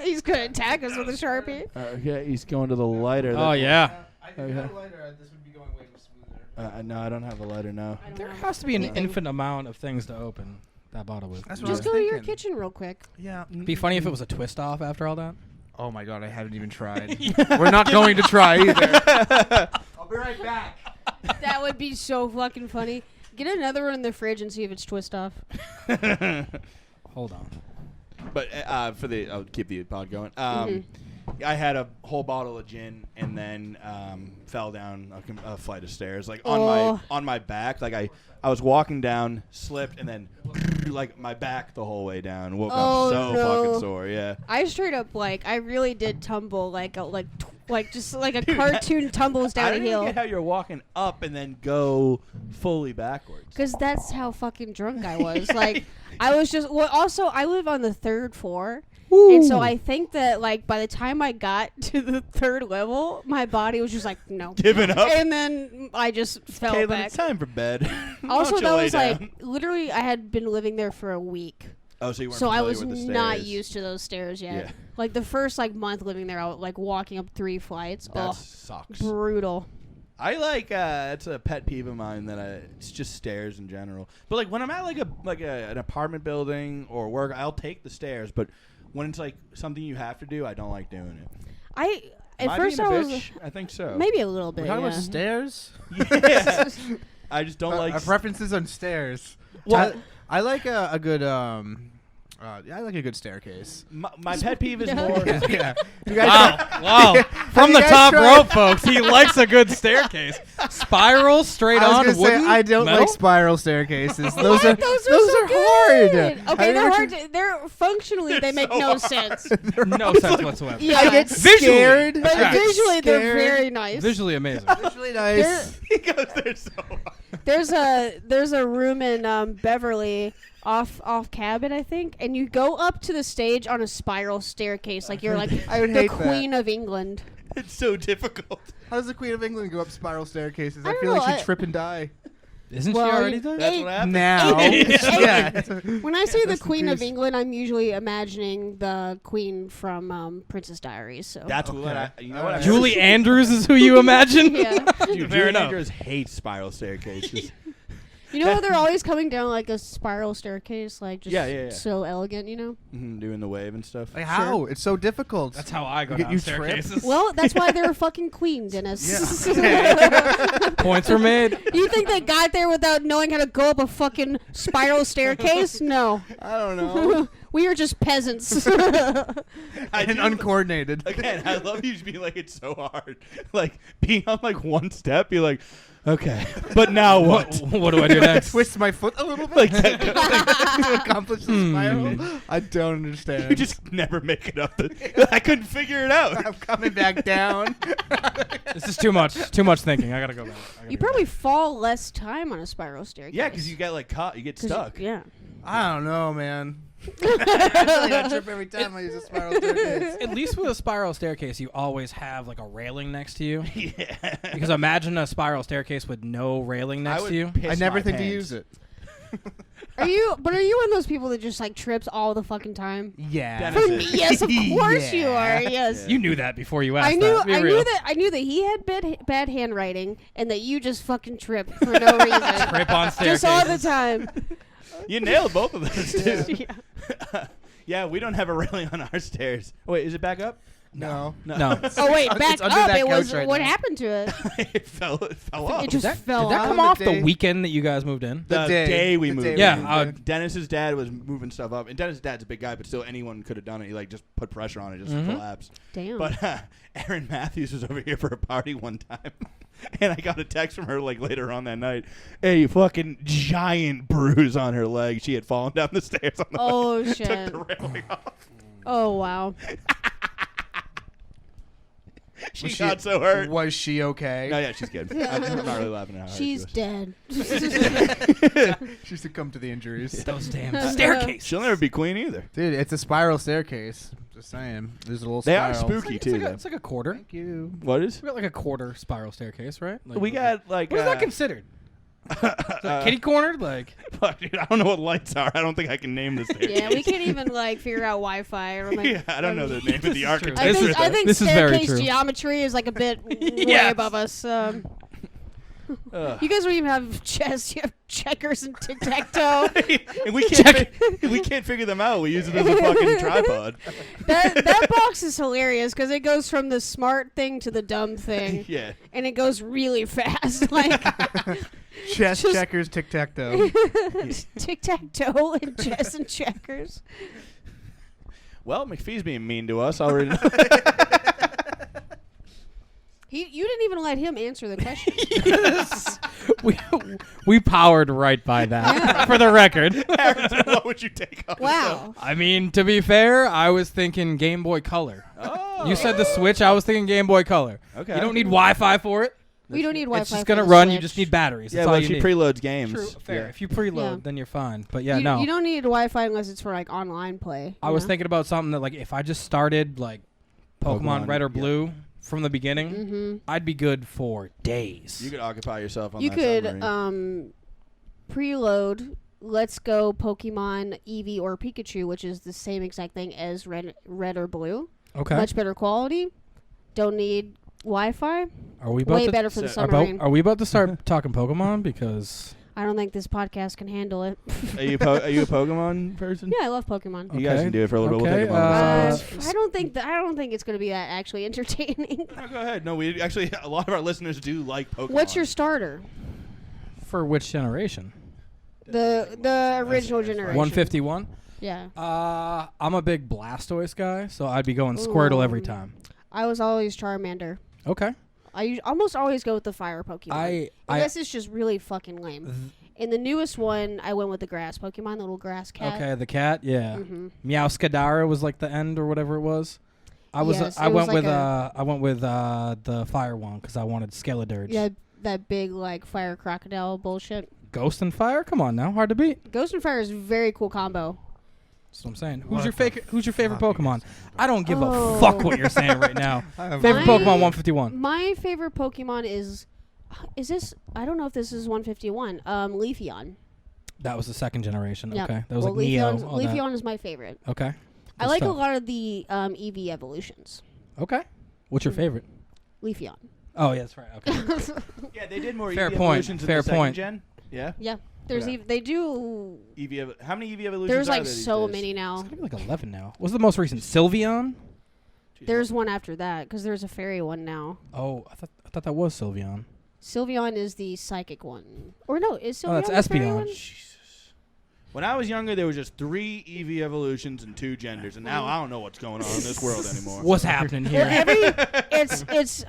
He's gonna attack us with a Sharpie. Okay, he's going to the lighter. Oh, yeah. I Okay. had a lighter, this would be going way smoother. No, I don't have a lighter now. I don't There know. has to be an Anything. infinite amount of things to open that bottle with. That's what Just I go was to your thinking. kitchen real quick. Yeah. Be funny if it was a twist off after all that. Oh my god, I haven't even tried. We're not going to try either. I'll be right back. That would be so fucking funny. Get another one in the fridge and see if it's twist off. Hold on. But I'll keep the pod going. Mhm. I had a whole bottle of gin and then fell down a flight of stairs, like Oh. on my back. Like I was walking down, slipped, and then like my back the whole way down. Woke Oh, up so no. fucking sore. Yeah. I straight up I really did tumble just like a cartoon tumbles I down a didn't even hill. get how you're walking up and then go fully backwards. Because that's how fucking drunk I was. Like, I was just. Well, also, I live on the 3rd floor. And so I think that, like, by the time I got to the 3rd level, my body was just like, no. Giving up. And then I just fell Katlin, back. it's time for bed. Why Also, don't you that lay was down? like, literally, I had been living there for a week. Oh, so you weren't So I familiar was with the not stairs. used to those stairs yet. Yeah. Like, the first, like, month living there, I was, like, walking up 3 flights. That Oh, sucks. brutal. I like it's a pet peeve of mine that it's just stairs in general. But like when I'm at an apartment building or work, I'll take the stairs. But when it's like something you have to do, I don't like doing it. At Am first being I a was bitch? I think so. maybe a little We're bit. talking Yeah. about stairs? Yeah. I just don't like. Preferences on stairs. Well- I like a good I like a good staircase. my pet peeve is Yeah. more. Yeah. You guys Wow. From you the guys top tried- rope, folks. He likes a good staircase. Spiral, straight I was on, gonna say wooden, I don't metal? like spiral staircases. What? Those are Those are hard. good. Have Okay, you they're ever hard. tried- They're functionally they make so no hard. sense. No sense whatsoever. Yeah. I get Visually. scared. But I get visually, they're scared. very nice. Visually amazing. Visually nice. He goes there so hard. There's a room in Beverly off Cabot, I think, and you go up to the stage on a spiral staircase, like you're like I would the hate that. Queen of England. It's so difficult. How does the Queen of England go up spiral staircases? I I don't feel know, like she'd I- trip and die. Isn't Well, she already you- there? That's what happens. Now. Yeah. Yeah. When I say the Rest in Queen of peace. England, I'm usually imagining the Queen from Princess Diaries. So That's Okay. what you know what Alright. I've Julie Andrews is who you imagine? yeah, Dude, Fair Julie enough. Andrews hates spiral staircases. You know, they're always coming down like a spiral staircase, like just Yeah. so elegant, you know? Doing the wave and stuff. Like how? It's so difficult. That's how I go You get- down you trip? staircases. Well, that's why they're a fucking queen, Dennis. Points were made. You think they got there without knowing how to go up a fucking spiral staircase? No. I don't know. We are just peasants. And uncoordinated. Again, I love you just being like, it's so hard. Like, being on, like, one step, you're like, okay. But now what? What do I do next? Twist my foot a little bit Like, to accomplish the spiral. I don't understand. you just never make it up. I couldn't figure it out. I'm coming back down. This is too much. Too much thinking. I gotta go back. You probably fall less time on a spiral staircase. Yeah, because you get, like, caught. You get 'Cause you- stuck. yeah. I don't know, man. I trip every time I use a spiral staircase. At least with a spiral staircase, you always have like a railing next to you. Yeah. Because imagine a spiral staircase with no railing I next would to you. piss I never my think to pants. use it. Are you one of those people that just like trips all the fucking time? Yeah. Dennis For me, yes, of course you Yeah. are. Yes. You knew that before you asked I knew. that. Be I real. knew that he had bad handwriting, and that you just fucking trip for no reason. Trip on Just all the staircases. time. You nailed both of those, too. Yeah. Yeah, we don't have a railing on our stairs. Oh, wait, is it back up? No. No. Oh wait, It's back under up. that It was. couch right What now. happened to it? It fell off. It just Did fell that off. come the off day- the weekend that you guys moved in? The The day we the moved. day in. Yeah, I would- Dennis's dad was moving stuff up, and Dennis's dad's a big guy, but still anyone could have done it. He like just put pressure on it, just collapsed. Damn. But Erin Matthews was over here for a party one time, and I got a text from her like later on that night. A fucking giant bruise on her leg. She had fallen down the stairs on the Oh, way. shit. Took the railing off. Oh wow. She got so hurt. Was she okay? No, yeah, she's good. I'm not really laughing at how hard she She's was. dead. She succumbed to the injuries. Those damn staircases. She'll never be queen either. Dude, it's a spiral staircase. Just saying. There's a little They are spiral. spooky It's too. like, a, though. it's like a quarter. Thank you. What is? We got like a quarter spiral staircase, right? Like, We got like. What is that considered? Kitty cornered? Like, Fuck, dude, I don't know what lights are. I don't think I can name this thing. Yeah, we can't even like figure out Wi-Fi or like. Yeah, I don't know the name of This the is architect. I This think, is- I think this is very staircase true. geometry is like a bit way Yes. above us. Ugh. You guys don't even have chess. You have checkers and tic-tac-toe. And we can't figure them out. We use it as a fucking tripod. that box is hilarious because it goes from the smart thing to the dumb thing, Yeah. and it goes really fast. Like Chess, Just- checkers, tic-tac-toe. tic-tac-toe and chess and checkers. Well, McFee's being mean to us already. You didn't even let him answer the question. we powered right by that. For the record. Aaron, what would you take on? Wow. I mean, to be fair, I was thinking Game Boy Color. Oh. You said the Switch. I was thinking Game Boy Color. Okay. You don't need Wi-Fi for it. We don't need Wi-Fi. It's just for gonna the run. You Switch. just need batteries. Yeah, That's well, all she you need. preloads games. True, fair. Yeah. If you preload, Yeah. then you're fine. But yeah, you, no. You don't need Wi-Fi unless it's for like online play. I you was know? thinking about something that like if I just started like Pokemon Red or yeah. Blue from the beginning, Mhm. I'd be good for days. You could occupy yourself on You that could submarine. preload Let's Go Pokemon Eevee or Pikachu, which is the same exact thing as Red or Blue. Okay. Much better quality. Don't need Wi-Fi. Are we about Way to better for the So- submarine. are we about to start talking Pokemon? Because I don't think this podcast can handle it. Are you a Pokemon person? Yeah, I love Pokemon. You guys Okay. can do it for a little bit. We'll Okay, take a moment of silence. I don't think it's going to be that actually entertaining. No, go ahead. No, we actually a lot of our listeners do like Pokemon. What's your starter? for which generation? The original generation. 151. Yeah. I'm a big Blastoise guy, so I'd be going Squirtle every Ooh. time. I was always Charmander. Okay. I almost always go with the fire Pokemon. I Unless it's just really fucking lame. In the newest one, I went with the grass Pokemon, the little grass cat. okay, the cat, yeah. Mm-hmm. Meowscadara was like the end or whatever it was. I was Yes, I it was went like with the fire one because I wanted Skeledirge. Yeah, that big like fire crocodile bullshit. Ghost and fire, come on now, hard to beat. Ghost and fire is a very cool combo. That's what I'm saying. What Who's your favorite fuck Pokemon? I don't give Oh. a fuck what you're saying right now. Favorite My- Pokemon 151. My favorite Pokemon is this? I don't know if this is 151. Leafeon. That was the second generation. Yep. Okay, that was well, like Neo. Leafeon's- all that. Leafeon is my favorite. Okay. I Good like a stuff. lot of the EV evolutions. Okay. What's your favorite? Leafeon. Oh yeah, that's right. Okay. Yeah, they did more Fair EV point, evolutions in fair the second point. gen. Yeah. Yeah. There's Yeah. they do. How many EV evolutions? There's are like there these so days? many now. It's gonna be like 11 now. What's the most recent? Sylveon? Jeez, There's one after that because there's a fairy one now. Oh, I thought that was Sylveon. Sylveon is the psychic one. Or no, is Sylveon Oh, that's the fairy Espeon. one? Jesus. When I was younger, there was just 3 EV evolutions and 2 genders, and now I don't know what's going on in this world anymore. What's happening Well, here? it's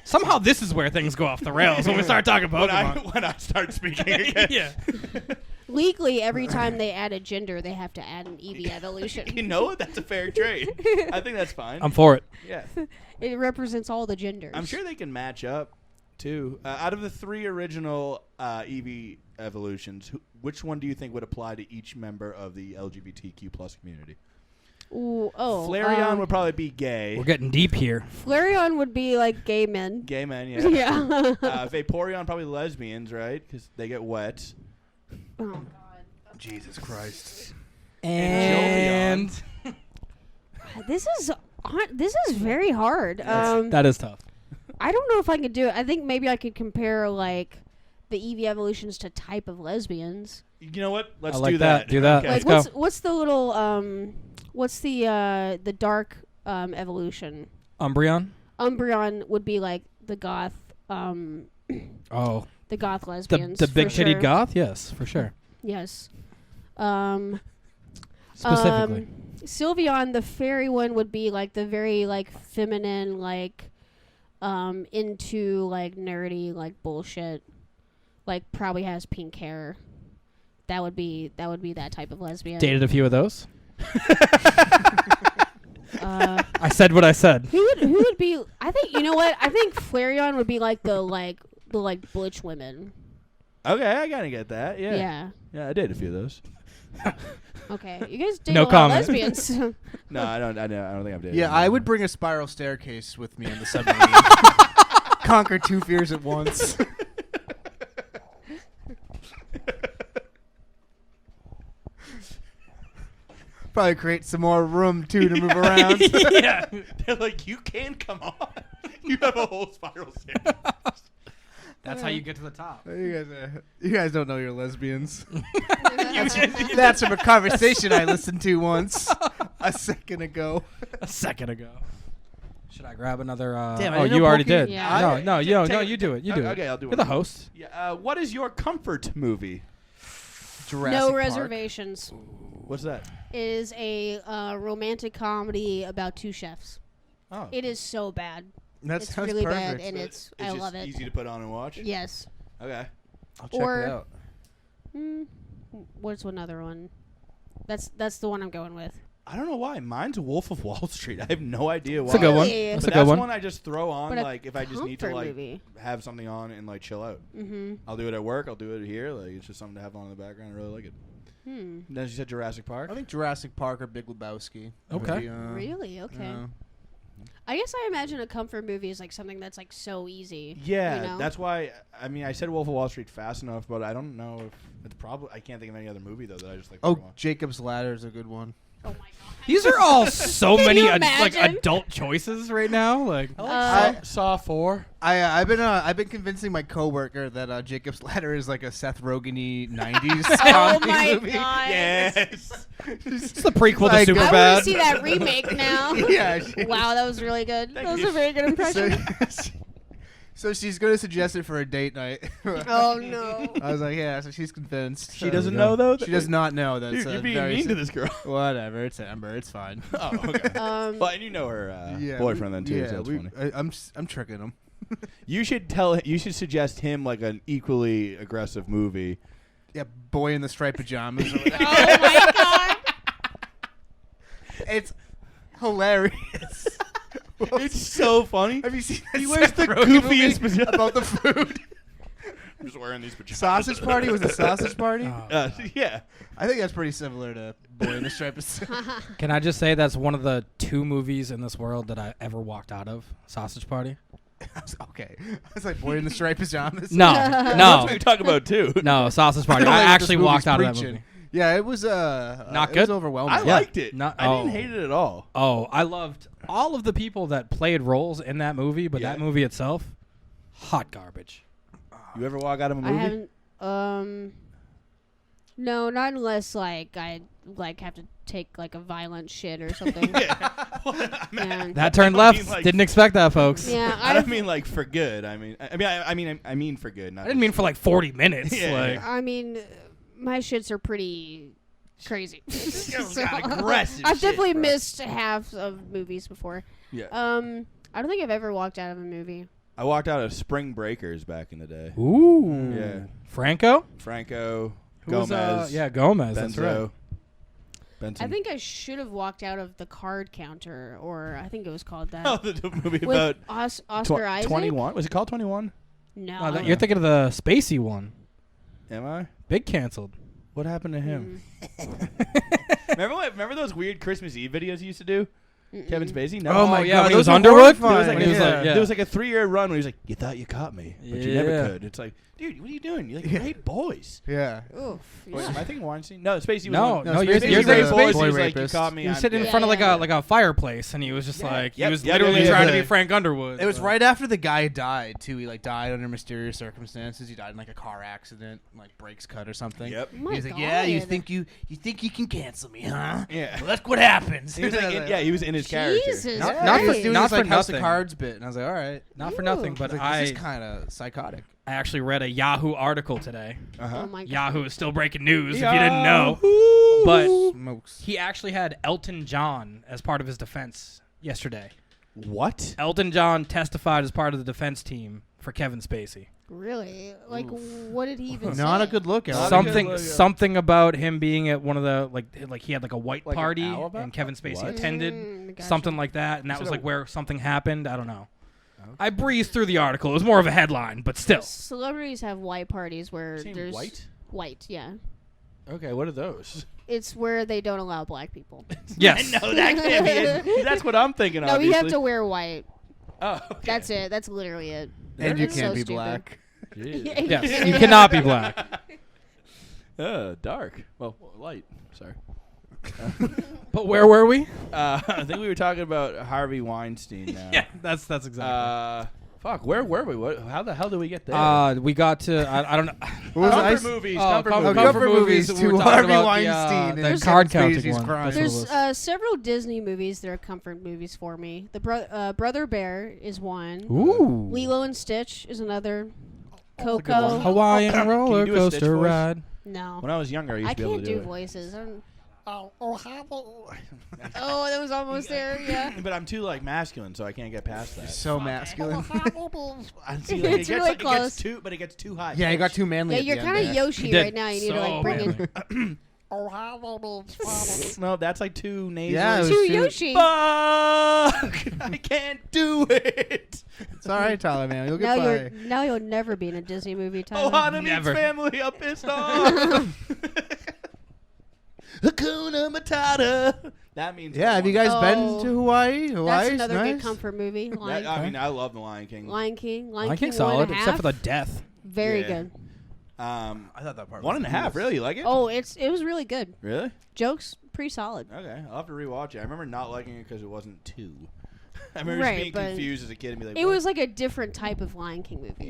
Somehow this is where things go off the rails when we start talking Pokemon. when I start speaking again. Yeah. legally every time they add a gender, they have to add an EV evolution. You know what? That's a fair trade. I think that's fine. I'm for it. Yeah. It represents all the genders. I'm sure they can match up, too. Out of the 3 original EV evolutions, which one do you think would apply to each member of the LGBTQ plus community? Ooh, Flareon would probably be gay. We're getting deep here. Flareon would be like gay men. Gay men, yeah. Yeah. Vaporeon probably lesbians, right? Because they get wet. Oh God. Jesus Christ. And This is very hard. that is tough. I don't know if I could do it. I think maybe I could compare like the EV evolutions to type of lesbians. You know what? Let's I like do that. Do that. Okay. Like Let's what's the little what's the dark evolution? Umbreon? Umbreon would be like the goth Oh. the goth lesbians. The big for titty sure. goth? Yes, for sure. Yes. Specifically. Sylveon, the fairy one, would be like the very like feminine, like into like nerdy like bullshit. Like probably has pink hair. That would be that type of lesbian. Dated a few of those. I said what I said. Who would be? I think you know what? I think Flareon would be like the butch women. Okay, I gotta get that. Yeah. Yeah. Yeah, I did a few of those. Okay. You guys date No a lot comment. of lesbians. No, I don't think I've dated. Yeah, any. I would bring a spiral staircase with me on the submarine. Conquer 2 fears at once. Probably create some more room too to move around. Yeah. They're like, you can come on. You have a whole spiral staircase. That's how you get to the top. You guys don't know you're lesbians. That's from a conversation I listened to once a second ago. A second ago. Should I grab another? Damn, I oh, didn't you know already Pokey- did. Yeah. No, you do it. You do it. Okay, I'll do You're it. the host. Yeah. What is your comfort movie? Jurassic No Park. reservations. What's that? It is a romantic comedy about 2 chefs. Oh, It is so bad. That It's sounds really perfect. bad, and it's I just love it. easy to put on and watch. Yes. Okay. I'll check or- it out. What's another one? That's the one I'm going with. I don't know why. Mine's Wolf of Wall Street. I have no idea why. It's a good one. Really? That's But a good that's one. I just throw on But a like if I just need to comfort like movie. have something on and like chill out. Mm-hmm. I'll do it at work. I'll do it here. Like it's just something to have on in the background. I really like it. Then you said Jurassic Park. I think Jurassic Park or Big Lebowski. would Okay. be, Really? Okay. yeah. I guess I imagine a comfort movie is like something that's like so easy. Yeah, you know? that's why. I mean, I said Wolf of Wall Street fast enough, but I don't know if it's probably. I can't think of any other movie though that I just like. Oh, throw on. Jacob's Ladder is a good one. Oh my god. These are all so Can many you like imagine? adult choices right now. Like Saw 4. I've been convincing my coworker that Jacob's Ladder is like a Seth Rogen-y 90s Oh comedy my movie. god. Yes. it's the prequel Like, to I want Superbad. to see that remake now. Yeah. Wow, that was really good. Thank That was you. a very good impression. So she's going to suggest it for a date night. Oh no. I was like, yeah, so she's convinced. She doesn't know, though? She does not know that Dude, it's you're a being very mean to this girl. Whatever, it's Amber, it's fine. Oh, okay. Um, Well, and you know her Yeah, boyfriend then too. Yeah, so that's funny. I'm tricking him. You should suggest him like an equally aggressive movie. Yeah, Boy in the Striped Pajamas. Or whatever. Oh my god. It's hilarious. It's so funny. Have you seen that He wears Seth the Rogen goofiest movie pajamas. about the food? I'm just wearing these pajamas. Sausage Party was a sausage party. Yeah. I think that's pretty similar to Boy in the Striped Pajamas. Can I just say that's one of the 2 movies in this world that I ever walked out of? Sausage Party. Okay, I was like Boy in the Striped Pajamas. No, That's no, what we talk about too. no. Sausage Party. don't I know what actually this movie's walked out of that preaching. movie. Yeah, it was Not It good? was overwhelming. I Yeah. liked it. Not- I didn't oh. hate it at all. Oh, I loved all of the people that played roles in that movie, but Yeah. that movie itself, hot garbage. You ever walk out of a I movie? haven't No, not unless like I like have to take like a violent shit or something. Yeah. That turned I left. mean, like- Didn't expect that, folks. Yeah, I don't mean like for good. I mean for good. Not I didn't mean for like 40 minutes. Yeah, like, I mean, my shits are pretty crazy. So, aggressive I've shit, definitely bro. missed half of movies before. Yeah. I don't think I've ever walked out of a movie. I walked out of Spring Breakers back in the day. ooh. Yeah. Franco? Franco, Who was, Gomez, yeah, Gomez. That's right. Benzo. Benson. I think I should have walked out of The Card Counter, or I think it was called that. Oh, the movie With about Oscar Isaac. 21. Was it called 21? No. No, you're thinking of the Spacey one. Am I? Big canceled. What happened to him? Mm. Remember those weird Christmas Eve videos he used to do? Mm-mm. Kevin Spacey? No. Oh my yeah, god, when he those was are Underwood? horrifying. There was, like, When he was yeah. like- yeah. There was like a 3-year run where he was like, "You thought you caught me, but you never Yeah. could." It's like, dude, what are you doing? You're like Yeah. great boys. Yeah. Oof. Wait, Yeah. am I thinking Weinstein? No, Spacey was No, one. no, No, you're Spacey You're was thinking a great of boys. boy He's like, you rapist. caught me. He was I'm sitting in dead. front of Yeah. like a fireplace, and he was just Yeah. like Yep, he was yep, literally yeah, trying yeah. to be Frank Underwood. It was right after the guy died too. He like died under mysterious circumstances. He died in like a car accident, like brakes cut or something. Yep. Oh my He's like, yeah, you God. think you can cancel me, huh? Yeah. Well, that's what happens. He was like, he was in his character. Jesus Not- Yeah, not he for- was doing not his, for like House of nothing. Cards bit, and I was like, all right. Not for Ooh. nothing, But but this is kind of psychotic. I actually read a Yahoo article today. Uh-huh. Oh my God. Yahoo is still breaking news if you didn't know. But Smokes. he actually had Elton John as part of his defense yesterday. What? Elton John testified as part of the defense team for Kevin Spacey. Really? Like, what did he even say? Not a good look. Not a Alex. good Something look, yeah. something about him being at one of the like he had like a white Like an party alibi? and Kevin Spacey What? attended. Gotcha. Something like that, and that Is was it like a- where something happened. I don't know. I breezed through the article. It was more of a headline, but still. Celebrities have white parties where Saying there's white? White, yeah. Okay, what are those? It's where they don't allow black people. Yes. No, that can't be it. That's what I'm thinking of. No, you have to wear white. Oh, okay. That's it. That's literally it. And you It's can't so be stupid. black. Jeez. Yes. You cannot be black. Dark. Well, light. Sorry. But where were we? I think we were talking about Harvey Weinstein now. Yeah, that's exactly. Fuck, where were we? How the hell did we get there? We got to I don't know. What was comfort it? movies. Oh, Comfort comfort- movies. Comfort movies we to were talking Harvey about Weinstein the and card Kevin counting Spacey's one. crimes. That's what it There's was. several Disney movies that are comfort movies for me. The Brother Bear is one. Ooh. Lilo and Stitch is another. a good one. Coco. Hawaiian roller do a Stitch coaster voice? ride. No. When I was younger, I used I to be able can't to do do it. voices. Oh, that was almost there. Yeah. But I'm too masculine, so I can't get past that. So masculine. I see, it It's really close. But it gets too high. Yeah, you got too manly. Yeah, at the you're end kind of there. Yoshi You did right now. You need to so bring in manly. No, that's too nasal. Yeah, it was two too- Yoshi. Fuck! I can't do it. It's all right, Tyler, man. You'll Now get by. now you'll never be in a Disney movie. Tyler. Ohana meets Never. family. I'm pissed off. Hakuna Matata. That means Yeah, have you guys Oh. been to Hawaii? That's Hawaii's another nice. good comfort movie. Lion, I mean, I love The Lion King. Lion King. Lion King's King solid, 1.5. except for the death. Very Yeah. good. I thought that part. 1.5. Really? You like it? Oh, it was really good. Really? Jokes pretty solid. Okay, I'll have to rewatch it. I remember not liking it because it wasn't 2. I remember Right, just being but confused as a kid and be like, It what? was like a different type of Lion King movie.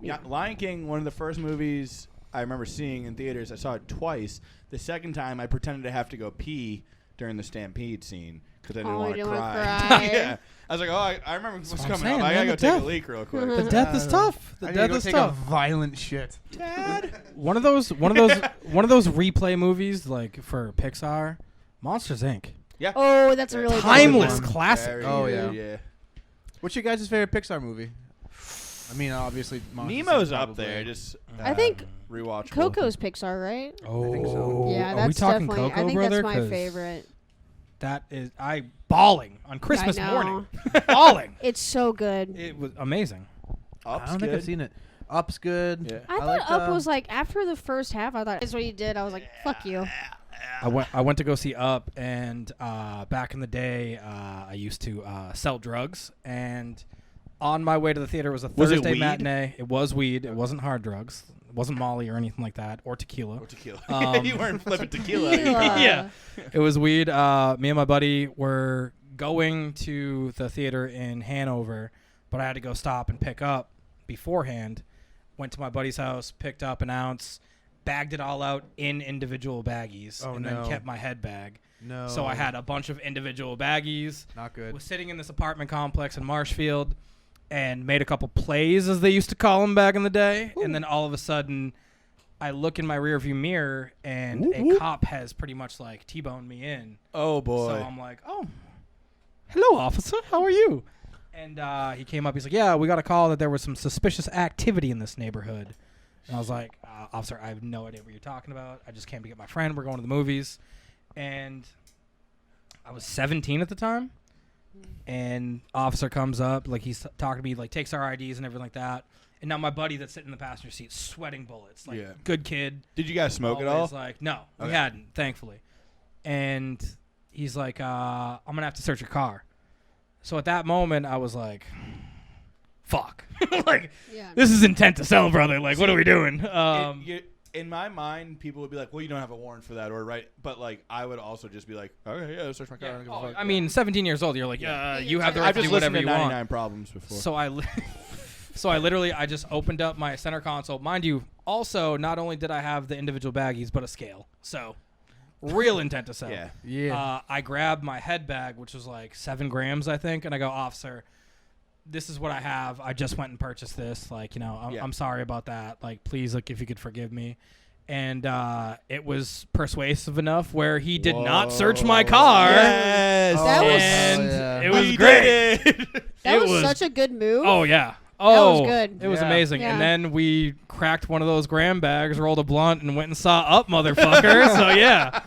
Yeah. Lion King, one of the first movies I remember seeing in theaters. I saw it twice. The second time, I pretended to have to go pee during the stampede scene because I didn't Oh, want you to didn't wanna cry. cry. Yeah. I was like, I remember what's what I'm coming saying, up. I man, gotta go the take a death. leak real quick. The death is tough. I The need to death go is take tough. a violent shit. Dad. One of those replay movies like for Pixar, Monsters Inc. Yeah. Oh, that's a really good Timeless one. classic. Very Oh, good, yeah. yeah. What's your guys' favorite Pixar movie? I mean, obviously, Monsters, Nemo's Inc. up probably. there. Just I think rewatchable. Coco's Pixar, right? Oh, think so. Yeah, are that's we talking definitely. Coco, I think brother? that's my 'Cause favorite. That is bawling on Christmas know. morning. Bawling. It's so good. It was amazing. I Up's don't think I've good. seen it. Up's good. Yeah. I thought liked, Up was like after the first half. I thought that's what he did. I was like, fuck you. I went to go see Up, and back in the day, I used to sell drugs, and on my way to the theater was a Was it Thursday weed? matinee. It was weed. It wasn't hard drugs. It wasn't Molly or anything like that, or tequila. Or tequila. Um, You weren't flipping tequila. Tequila. Yeah. It was weed. Me and my buddy were going to the theater in Hanover, but I had to go stop and pick up beforehand. Went to my buddy's house, picked up an ounce, bagged it all out in individual baggies Oh, and no. then kept my head bag. No. So I had a bunch of individual baggies. Not good. Was sitting in this apartment complex in Marshfield and made a couple plays, as they used to call them back in the day. And then all of a sudden, I look in my rearview mirror and a cop has pretty much like T-boned me in. Oh boy. So I'm like, oh, hello, officer. How are you? And he came up. He's like, yeah, we got a call that there was some suspicious activity in this neighborhood. And I was like, officer, I have no idea what you're talking about. I just came to get my friend. We're going to the movies. And I was 17 at the time. And officer comes up, like he's talking to me, like takes our IDs and everything like that. And now my buddy that's sitting in the passenger seat, sweating bullets, like good kid. Did you guys smoke at all? Always like, no, we hadn't, thankfully. And he's like, I'm gonna have to search your car. So at that moment, I was fuck. Like, Yeah. this is intent to sell, brother. Like, what are we doing? In my mind, people would be like, well, you don't have a warrant for that, or right? But like, I would also just be like, okay, yeah, search my car. I don't give a fuck. I mean, 17 years old, you're like, you have the right I've to just do whatever listened to you 99 want. Problems before. So I literally just opened up my center console. Mind you, also, not only did I have the individual baggies, but a scale. So, real intent to sell. Yeah. I grabbed my head bag, which was like 7 grams, I think, and I go, officer, this is what I have. I just went and purchased this. Like, I'm sorry about that. Like, please, like, if you could forgive me. And it was persuasive enough where he did not search my car. Yes. That was- And it We was did great. it. That was such a good move. Oh, yeah. That was Oh, good. it was Yeah. amazing. Yeah. And then we cracked one of those gram bags, rolled a blunt, and went and saw Up, motherfucker. So, yeah,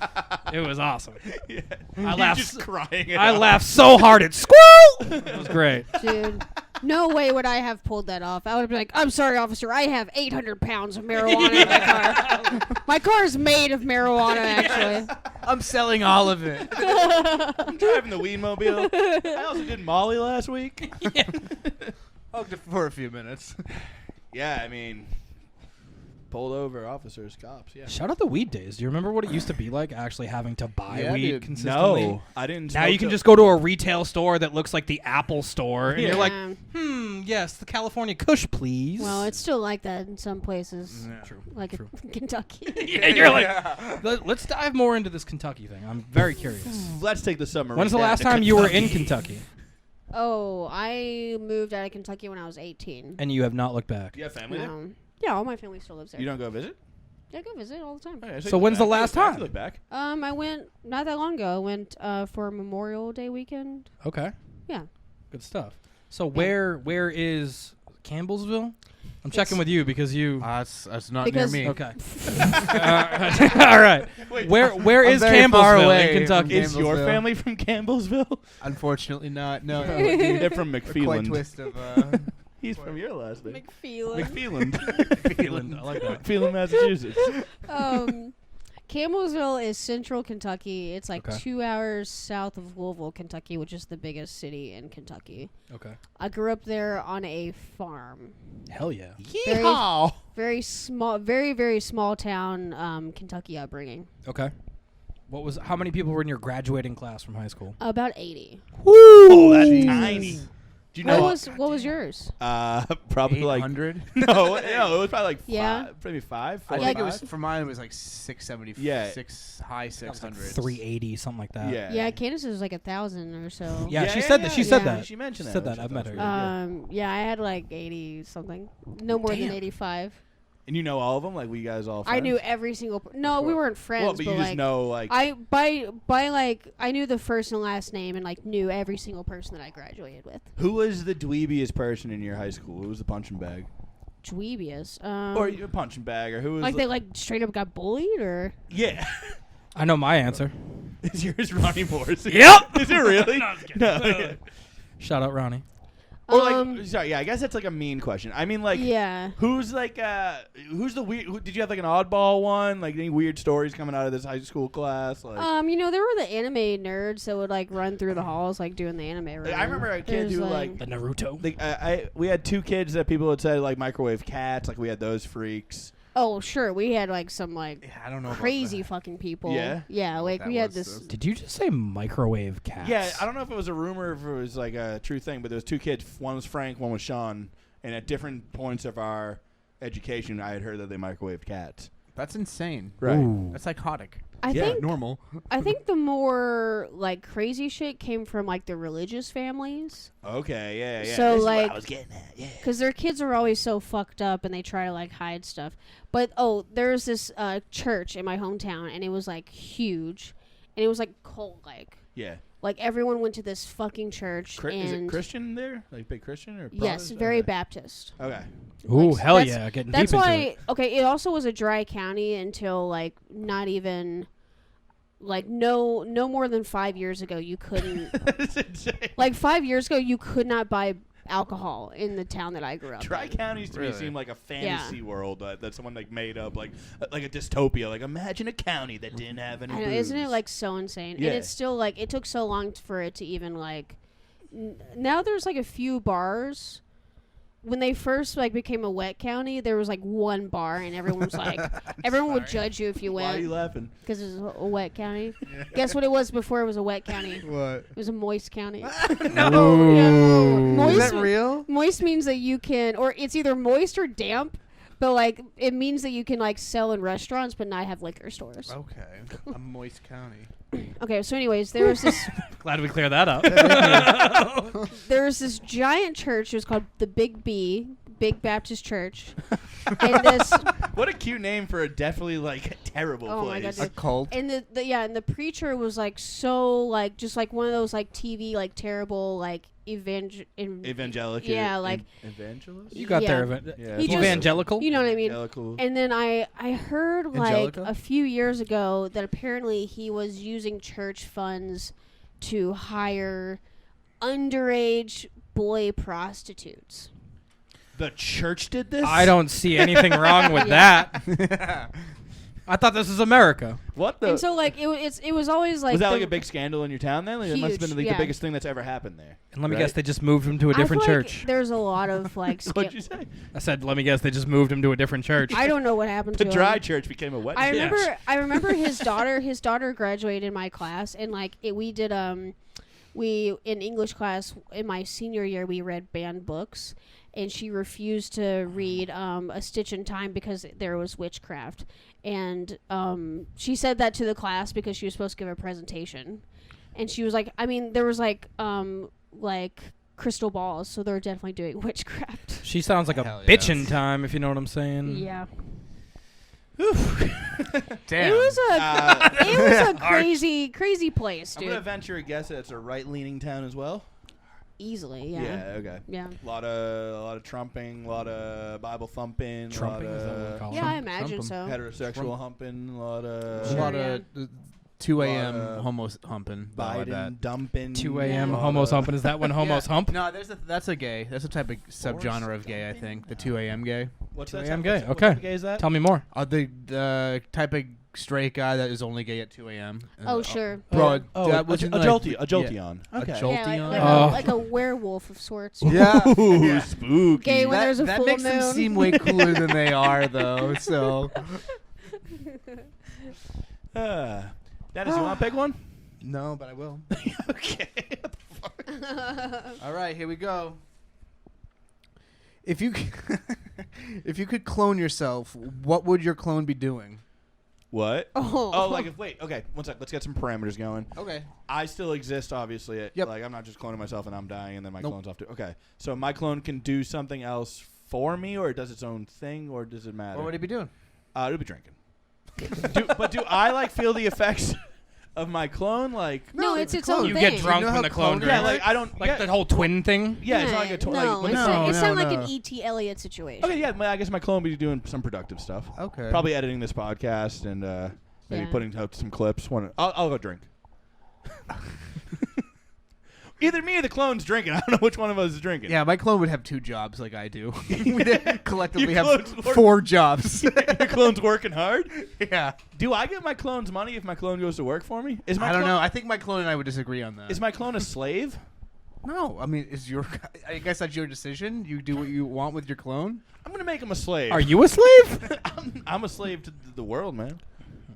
it was awesome. Yeah. I You're laughed. just crying. it I out. laughed so hard at Squirrel. It was great. Dude, no way would I have pulled that off. I would be like, I'm sorry, officer. I have 800 pounds of marijuana in my car. My car is made of marijuana, actually. I'm selling all of it. I'm driving the weed mobile. I also did Molly last week. Hugged it for a few minutes. Yeah, I mean, pulled over officers, cops. Yeah. Shout out the weed days. Do you remember what it used to be like actually having to buy Yeah, weed dude. consistently? No, I didn't. Now smoke you can till- just go to a retail store that looks like the Apple store, and you're like, Yeah. yes, the California Kush, please. Well, it's still like that in some places, true. like True. in Kentucky. Yeah, you're like, let's dive more into this Kentucky thing. I'm very curious. Let's take the submarine. When's the down last to time you were in Kentucky. Kentucky? Oh, I moved out of Kentucky when I was 18. And you have not looked back. Do you have family there? Yeah, all my family still lives there. You don't go visit? Yeah, I go visit all the time. Okay, So you when's look the back. last I have to time? Look back. I went not that long ago. I went for Memorial Day weekend. Okay. Yeah. Good stuff. So where is Campbellsville? I'm checking with you because you. That's not Because- near me. Okay. All right. Wait, Where I'm is very far Campbellsville away in Kentucky? Is your Campbellsville. family from Campbellsville? Unfortunately not. No. They're from A quite McFeeland. twist of. He's from your last name. McFeeland. McFeeland. McFeeland. I like that. McFeeland, Massachusetts. Campbellsville is central Kentucky. It's like Okay. 2 hours south of Louisville, Kentucky, which is the biggest city in Kentucky. Okay. I grew up there on a farm. Hell yeah. Yeehaw! Very small, very, very small town, Kentucky upbringing. Okay. How many people were in your graduating class from high school? About 80. Oh, that's Jesus. tiny. Do you know What was yours? probably like 800. no, it was probably like Yeah. five, maybe five. I four, think it five. was for mine. It was like 670. Yeah. High That was like 600. 380, something like that. Yeah. Yeah, Candace was like 1,000 or so. Yeah, she said that. She said yeah. that. She mentioned She that. said that. which I I've thought met was her. really good. Yeah, I had like 80 something. No more Damn. than 85. And you know all of them? Like, were you guys all friends? I knew every single. No, we weren't friends. Well, but you just like, know, like... I by like I knew the first and last name and like knew every single person that I graduated with. Who was the dweebiest person in your high school? Who was the punching bag? Dweebiest. Or a punching bag, or who was... like they like straight up got bullied or. Yeah. I know my answer. Is yours Ronnie Morris? Yep. Is it really? No, I was kidding. No, yeah. Shout out Ronnie. Or like, sorry, yeah, I guess that's like a mean question. I mean, like, yeah. who's like, who's the weird? Did you have like an oddball one? Like any weird stories coming out of this high school class? Like, There were the anime nerds that would like run through the halls like doing the anime. like, I remember a kid There's, who like, The Naruto. we had two kids that people would say like microwave cats. Like we had those freaks. Oh sure, we had like some like I don't know. crazy fucking people. Yeah? Yeah, like that we had was, this. though. Did you just say microwave cats? Yeah, I don't know if it was a rumor or if it was like a true thing, but there was two kids. One was Frank, one was Sean, and at different points of our education, I had heard that they microwaved cats. That's insane. Right. Ooh. That's psychotic. I Yeah. think Normal. I think the more like crazy shit came from like the religious families, Okay, yeah. So, This is like- what I was getting at. Yeah. because their kids are always so fucked up and they try to like hide stuff. But there's this church in my hometown and it was like huge, and it was like cult Yeah. like everyone went to this fucking church. Is it and Christian there? Like big Christian or? yes, Protestant? very Okay. Baptist. Okay. Ooh, Like, hell that's- yeah, getting That's deep into why. it. Okay, it also was a dry county until like not even. Like no more than 5 years ago, you couldn't. It's insane. Like 5 years ago, you could not buy alcohol in the town that I grew up. Tri in. counties to me Really? seem like a fantasy world that someone like made up, like a dystopia. Like imagine a county that didn't have any. I know, isn't it booze. like so insane? Yeah. And it's still like it took so long for it to even like. Now there's like a few bars. When they first like became a wet county, there was like one bar, and everyone was like, everyone would judge you if you Why are you went laughing? because it was a wet county. Guess what it was before it was a wet county? What? It was a moist county. Ooh. Yeah, Is moist. that real? Moist means that you can, or it's either moist or damp, but like it means that you can like sell in restaurants but not have liquor stores. Okay. A moist county. Okay, so anyways, there was this Glad we cleared that up. there was this giant church. It was called the Big B, Big Baptist Church, and this What a cute name for a definitely like terrible Oh my place. God, A cult. and and the preacher was like so like just like one of those like TV like terrible like Evangelical. Yeah, like evangelist. You got Yeah. there. Yeah, He just- Evangelical. you know what I mean. Evangelical. And then I heard like Angelica? a few years ago that apparently he was using church funds to hire underage boy prostitutes. The church did this. I don't see anything wrong with Yeah. that. I thought this was America. What the? And so like it was always like was that the- like a big scandal in your town then? Like, it must have been Huge, like, yeah. the biggest thing that's ever happened there. And let me Right? guess, they just moved him to a I different feel like church. there's a lot of like What'd you say? I said, let me guess, they just moved him to a different church. I don't know what happened The to dry him. church became a wet I church. remember his daughter graduated my class, and like we did we in English class in my senior year we read banned books, and she refused to read A Stitch in Time because there was witchcraft, and she said that to the class because she was supposed to give a presentation, and she was like, I mean there was like crystal balls, so they're definitely doing witchcraft. She sounds like a Hell yeah. bitchin' time, if you know what I'm saying. Yeah, Damn. it was a Harsh. crazy place, I'm dude. gonna venture a guess that it's a right-leaning town as well. Easily, yeah. Okay. Yeah. A lot of trumping, a lot of Bible thumping, Trumping, a is that what lot we call of it? Yeah, I imagine Trump 'em. so. heterosexual humping, a lot A of Sure, lot yeah. of 2 a.m. Lot of homos humping. I like that. Biden dumping. 2 a.m. Yeah. homos humping. Is that when homos Yeah. hump? No, that's a gay. That's a type of subgenre of gay, I think. The 2 a.m. gay. What's 2 that? a.m. type- gay. What Okay. type of gay is that? Tell me more. The type of straight guy that is only gay at 2 a.m. Oh, sure. Bro, Oh, that a wasn't a like- jolty, a yeah. jolteon. Okay. A Yeah, jolteon? like, Oh. like a werewolf of sorts. Yeah. Ooh, Yeah. spooky. Gay when there's a that full makes moon. them seem way cooler than they are, though. So, Dennis, you want to pick one? no, but I will. Okay. All right, here we go. If you if you could clone yourself, what would your clone be doing? What? Oh. Oh, like okay, one sec. Let's get some parameters going. Okay. I still exist, obviously. Yep. Like I'm not just cloning myself and I'm dying and then my Nope. clone's off too. Okay, so my clone can do something else for me, or it does its own thing, or does it matter? What would he be doing? It'll be drinking. But do I like feel the effects of my clone? Like No, it's its own You thing. get drunk You know when how the clone clones drinks. yeah, like I don't Like yeah, the whole twin thing. yeah, it's not like a no, like it's, No, it sounds like no. an E.T. Elliott situation. okay, yeah. I guess my clone would be doing some productive stuff. Okay. Probably editing this podcast and maybe Yeah. putting out some clips. I'll go drink. Either me or the clone's drinking. I don't know which one of us is drinking. Yeah, my clone would have 2 jobs like I do. We'd collectively Your have clone's work- 4 jobs. Your clone's working hard. Yeah. Do I get my clone's money if my clone goes to work for me? Is my I don't clone, know. I think my clone and I would disagree on that. Is my clone a slave? No, I mean, I guess that's your decision. You do what you want with your clone. I'm gonna make him a slave. Are you a slave? I'm a slave to the world, man.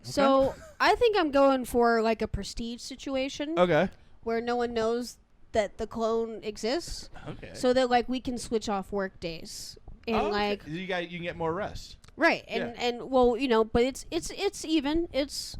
So I think I'm going for like a prestige situation Okay. where no one knows that the clone exists, Okay. so that like we can switch off work days and Oh, okay. like you can get more rest. Right. And well, you know, but it's even. It's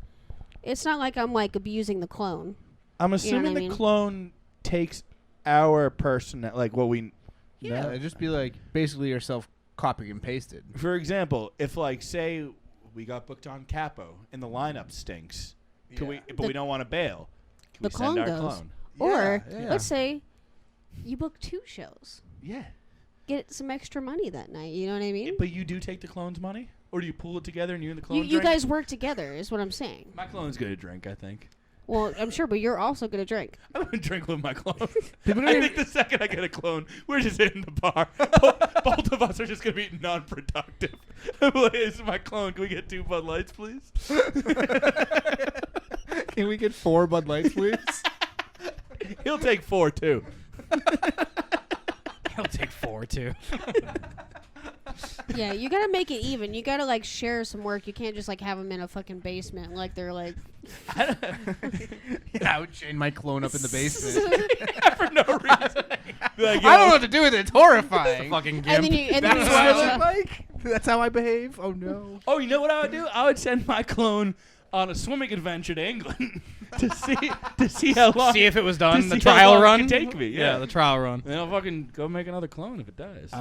not like I'm like abusing the clone. I'm what assuming I the mean? clone takes our person, like what we. Yeah, know. it'd just be like basically yourself copy and pasted. For example, if like say we got booked on Capo and the lineup stinks, can we? But we don't want to bail. Can The we send our clone goes. clone? Or Yeah. let's say you book 2 shows. Yeah. Get some extra money that night. You know what I mean? But you do take the clone's money, or do you pool it together and you and the clone? You drink? guys work together, is what I'm saying. My clone's gonna drink, I think. Well, I'm sure, but you're also gonna drink. I don't drink with my clone. People don't I even- think the second I get a clone, we're just hitting the bar. Both of us are just gonna be non-productive. I'm like, this is my clone. Can we get 2 Bud Lights, please? Can we get 4 Bud Lights, please? He'll take 4 too. He'll take 4 too. Yeah, you gotta make it even. You gotta like share some work. You can't just like have them in a fucking basement like they're like. I would chain my clone up in the basement. For no reason. Be like, I don't know yo, what to do with it. It's horrifying. Fucking gimp. And then you That's switch what I up. look like. That's how I behave. Oh no. oh, you know what I would do? I would send my clone on a swimming adventure to England to see how long. See if it was to done. see The how trial long it run. could take me. Yeah. the trial run. Then I'll fucking go make another clone if it dies.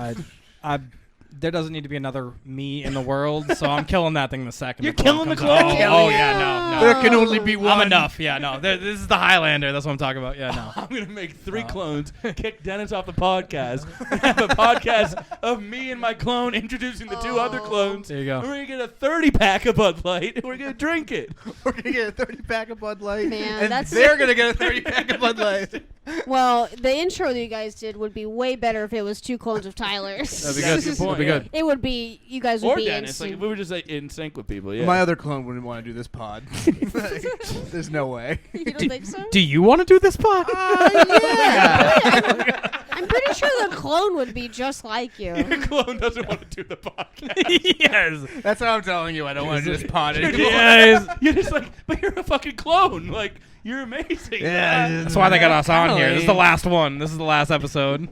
There doesn't need to be another me in the world, so I'm killing that thing the second. You're the clone killing the comes clone? out. Hell Oh yeah. yeah, no. There can only be one. I'm enough. Yeah, no. This is the Highlander. That's what I'm talking about. Yeah, no. I'm gonna make 3 clones, kick Dennis off the podcast, and have a podcast of me and my clone introducing the 2 other clones. There you go. And we're gonna get a 30-pack of Bud Light, and we're gonna drink it. We're gonna get a 30-pack of Bud Light, Man, and that's- they're gonna get a 30-pack of Bud Light. Well, the intro that you guys did would be way better if it was 2 clones of Tyler's. That'd be That's good. the point, That'd be yeah. good. It would be. You guys would Or be Dennis, like in if we were just like in sync with people. Yeah. My other clone wouldn't want to do this pod. Like, there's no way. You don't think so? Do you want to do this pod? Yeah. I'm pretty sure the clone would be just like you. Your clone doesn't want to do the podcast. Yes. That's what I'm telling you. I don't want to do this pod anymore. Yes. You're just like, but you're a fucking clone. Like, you're amazing. Yeah. That's why they got us on here. This is the Golly. last one. This is the last episode.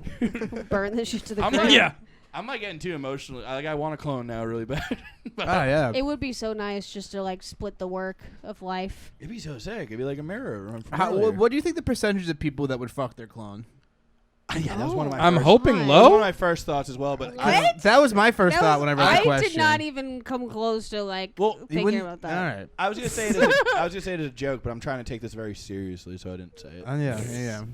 Burn this shit to the I'm ground. like, Yeah. I'm not getting too emotional. I want a clone now really bad. But Oh yeah. It would be so nice just to like split the work of life. it'd be so sick. It'd be like a mirror. What do you think the percentage of people that would fuck their clone? Yeah, that was one of my. I'm first, hoping Fine. that was one low. of my first thoughts as well. But What? That was my first That thought was- when I read the I question. did not even come close to like Well, You thinking wouldn't- about that. All right. I was gonna say it as a joke, but I'm trying to take this very seriously, so I didn't say it. Yeah.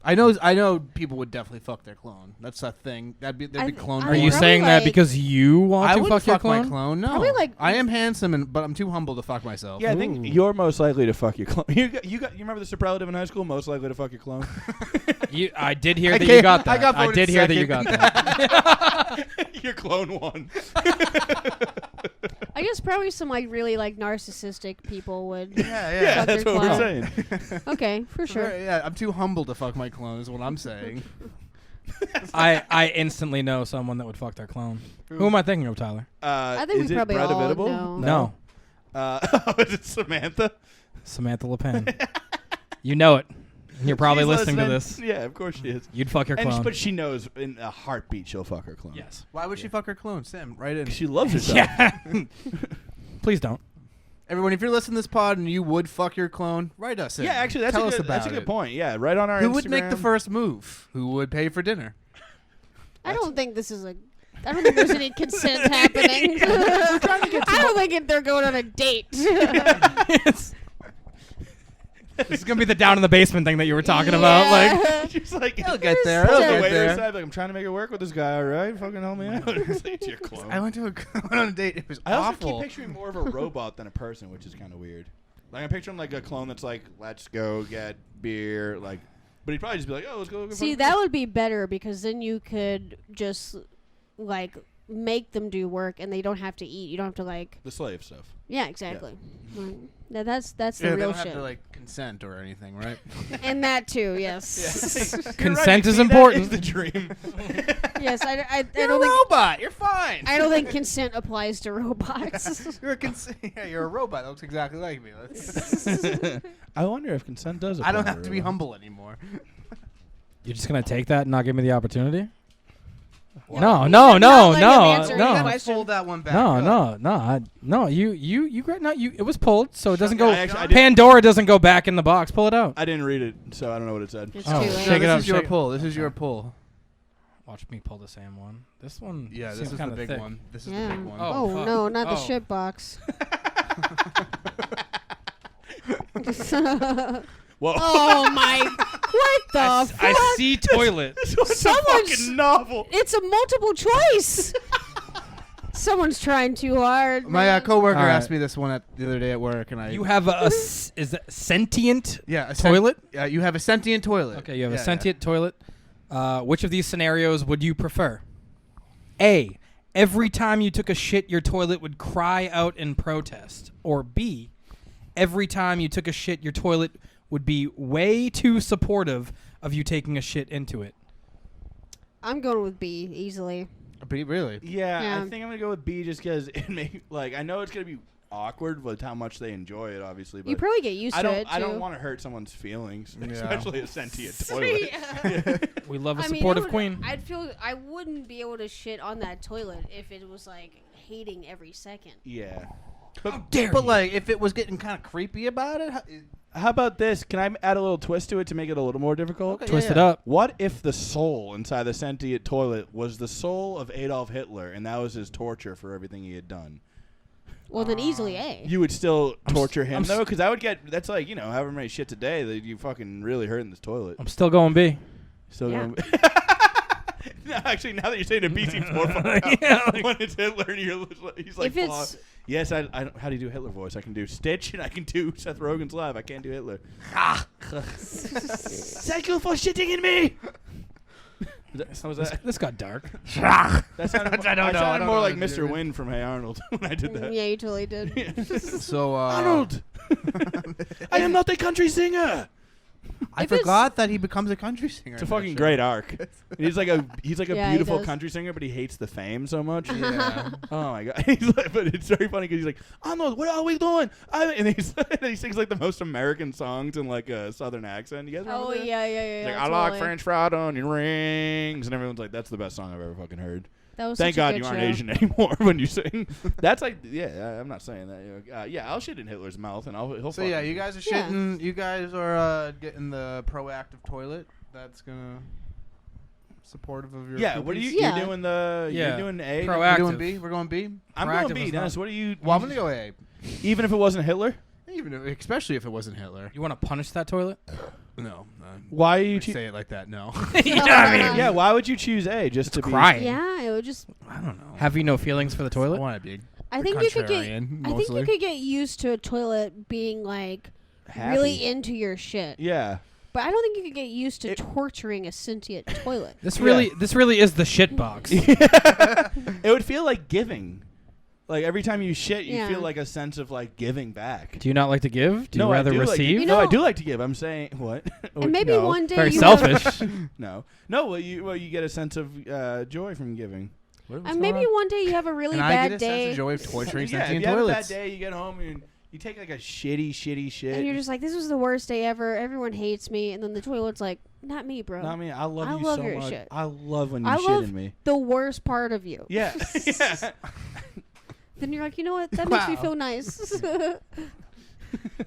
I know people would definitely fuck their clone. That's a thing. That'd be clone. I Are you Probably saying that like- because you want I to wouldn't fuck your fuck clone? my clone. No. Probably like- I am handsome, but I'm too humble to fuck myself. Yeah, I think you're most likely to fuck your clone. You remember the superlative in high school? Most likely to fuck your clone. I did hear I that can't- you got that. I got I voted did hear that you second. got that. Your clone won. I guess probably some like really like narcissistic people would. Yeah. Fuck that's your what we're clone. saying. Okay, for sure. Yeah, I'm too humble to fuck my clone. Is what I'm saying. I instantly know someone that would fuck their clone. Who am I thinking of, Tyler? I think is we it probably Brett all Evitable? know. No. Is it Samantha? Samantha Le Pen. You know it. You're probably She's listening to this. Yeah, of course she is. You'd fuck your And clone. but she knows in a heartbeat she'll fuck her clone. Yes. Why would she fuck her clone? Sam, right in. She loves herself. Yeah. Please don't. Everyone, if you're listening to this pod and you would fuck your clone, write us in. Yeah, actually, that's Tell a us good, about that's a good it. point. Yeah, right on our Who Instagram. would make the first move? Who would pay for dinner? I don't think this is a. I don't think there's any consent happening. I don't think they're going on a date. This is gonna be the down in the basement thing that you were talking about. Like, Yeah. She's like, He'll get there. He'll Pulls He'll the get waiter there. aside, like, I'm trying to make it work with this guy, all right? Fucking help me out. It's like, it's your clone. I went on a date. It was I also awful. keep picturing more of a robot than a person, which is kind of weird. Like, I'm picturing like a clone that's like, let's go get beer, like, but he'd probably just be like, oh, let's go. See, that would be better because then you could just like make them do work and they don't have to eat. You don't have to like. the slave stuff. Yeah, exactly. Right. That's the Yeah, they real don't have shit. to like consent or anything, right? And that too, yes. consent is That important. is the dream. Yes, I You're don't a think robot. You're fine. I don't think consent applies to robots. You're you're a robot. That looks exactly like me. Let's- I wonder if consent does. I don't apply have to be robot. humble anymore. You're just gonna take that and not give me the opportunity? No. letting him answer any No. question. Fold that one back. No. You. It was pulled, so it doesn't go. I did- Pandora doesn't go back in the box. Pull it out. I didn't read it, so I don't know what it said. It's Oh, too shake late. it up. This is your shake- pull. This is your pull. Watch me pull the same one. This one. Yeah, this seems is the kinda big thick. one. This is Yeah. the big one. Oh, Oh, fuck. no, not the Oh. shit box. Whoa. Oh my! What the fuck? I see toilet. This was a Someone's- fucking novel. It's a multiple choice. Someone's trying too hard. My man. coworker All right. asked me this one the other day at work, and I You have is it sentient a toilet? You have a sentient toilet. Okay, you have Yeah, a sentient toilet. Which of these scenarios would you prefer? A. Every time you took a shit, your toilet would cry out in protest. Or B. Every time you took a shit, your toilet would be way too supportive of you taking a shit into it. I'm going with B easily. Really? Yeah, Yeah. I think I'm gonna go with B just because it may I know it's gonna be awkward with how much they enjoy it, obviously. But You probably get used to it too. I don't want to hurt someone's feelings, Yeah. especially a sentient toilet. Yeah. We love a I mean, supportive it would- queen. I wouldn't be able to shit on that toilet if it was like hating every second. Yeah. But like, if it was getting kind of creepy about it, How about this? Can I add a little twist to it to make it a little more difficult? Okay. Twist yeah. it up. What if the soul inside the sentient toilet was the soul of Adolf Hitler, and that was his torture for everything he had done? Well, then easily A. You would still torture him, I'm s- though, because I would get. That's like, however many shits a day that you fucking really hurt in this toilet. I'm still going B. Still Yeah. going. No, actually, now that you're saying it, B seems more fun. Yeah, like- When it's Hitler, and he's like, If it's- yes, I how do you do Hitler voice? I can do Stitch, and I can do Seth Rogen's live. I can't do Hitler. Thank you for shitting in me. How was that? This got dark. That sounded, I don't know. I sounded don't more know like what to Mr. do. Wynn from Hey Arnold when I did that. Yeah, you totally did. So Arnold, I am not a country singer. I If it's- forgot that he becomes a country singer. It's a in that fucking show. great arc. He's like a Yeah, he beautiful does. country singer, but he hates the fame so much. Yeah. Oh my god! But it's very funny because he's like, Arnold, what are we doing? And he sings like the most American songs in like a southern accent. You guys remember Oh that? yeah. He's like, I totally. like French fried onion rings, and everyone's like, that's the best song I've ever fucking heard. That was Thank such a God good you aren't show. Asian anymore when you sing. That's like, yeah, I'm not saying that. Yeah, I'll shit in Hitler's mouth, and he'll. So fuck yeah, me. you guys are Yeah. shitting. You guys are getting the proactive toilet. That's gonna supportive of your. Yeah, what are you? Yeah. You're doing the. Yeah. You're doing A. We're Proactive. doing B. We're going B. I'm Proactive going B, is Dennis. not- What are you? Well, I'm gonna go A. Even if it wasn't Hitler. Even if, especially if it wasn't Hitler. You want to punish that toilet? No. Why are you? You say it like that. No. You know what I mean? Yeah, why would you choose A just to be? Crying. Yeah, it would just. I don't know. Have you no feelings for the I toilet? want to be. I the think you could get. contrarian, I think mostly. you could get used to a toilet being like Happy. really into your shit. Yeah. But I don't think you could get used to torturing a sentient toilet. This really is the shit box. It would feel like giving. Like every time you shit, you Yeah. feel like a sense of like giving back. Do you not like to give? Do you No, I rather do like to- receive? You no, I know- do like to give. I'm saying what? And maybe No. one day Very you selfish. No. Well, you get a sense of joy from giving. And maybe one day you have a really And I bad get a day, sense of joy of torturing Yeah, if sentient you have a bad toilets. day, you get home and you take like a shitty shit. and you're just like, "This was the worst day ever. Everyone hates me." And then the toilet's like, "Not me, bro. I mean, I love I you love so your much. shit. I love when you I shit love in me. the worst part of you." Yeah. Yeah. Then you're like, "You know what? That makes me Wow. feel nice."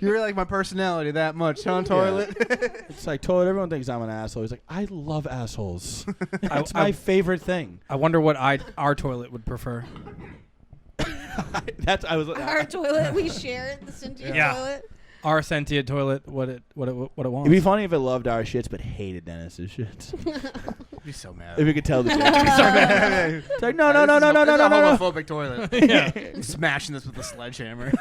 You really like my personality that much, huh, toilet? It's like toilet. Everyone thinks I'm an asshole. He's like, I love assholes. That's I- my favorite thing. I wonder what our toilet would prefer. I was. Our toilet, we share it. The sentient Yeah. toilet. Our sentient toilet, what it wants. It'd be funny if it loved our shits but hated Dennis's shits. I'd be so mad. If you could tell the difference. mad. It's like, no. This is a No. homophobic toilet. Yeah. I'm smashing this with a sledgehammer.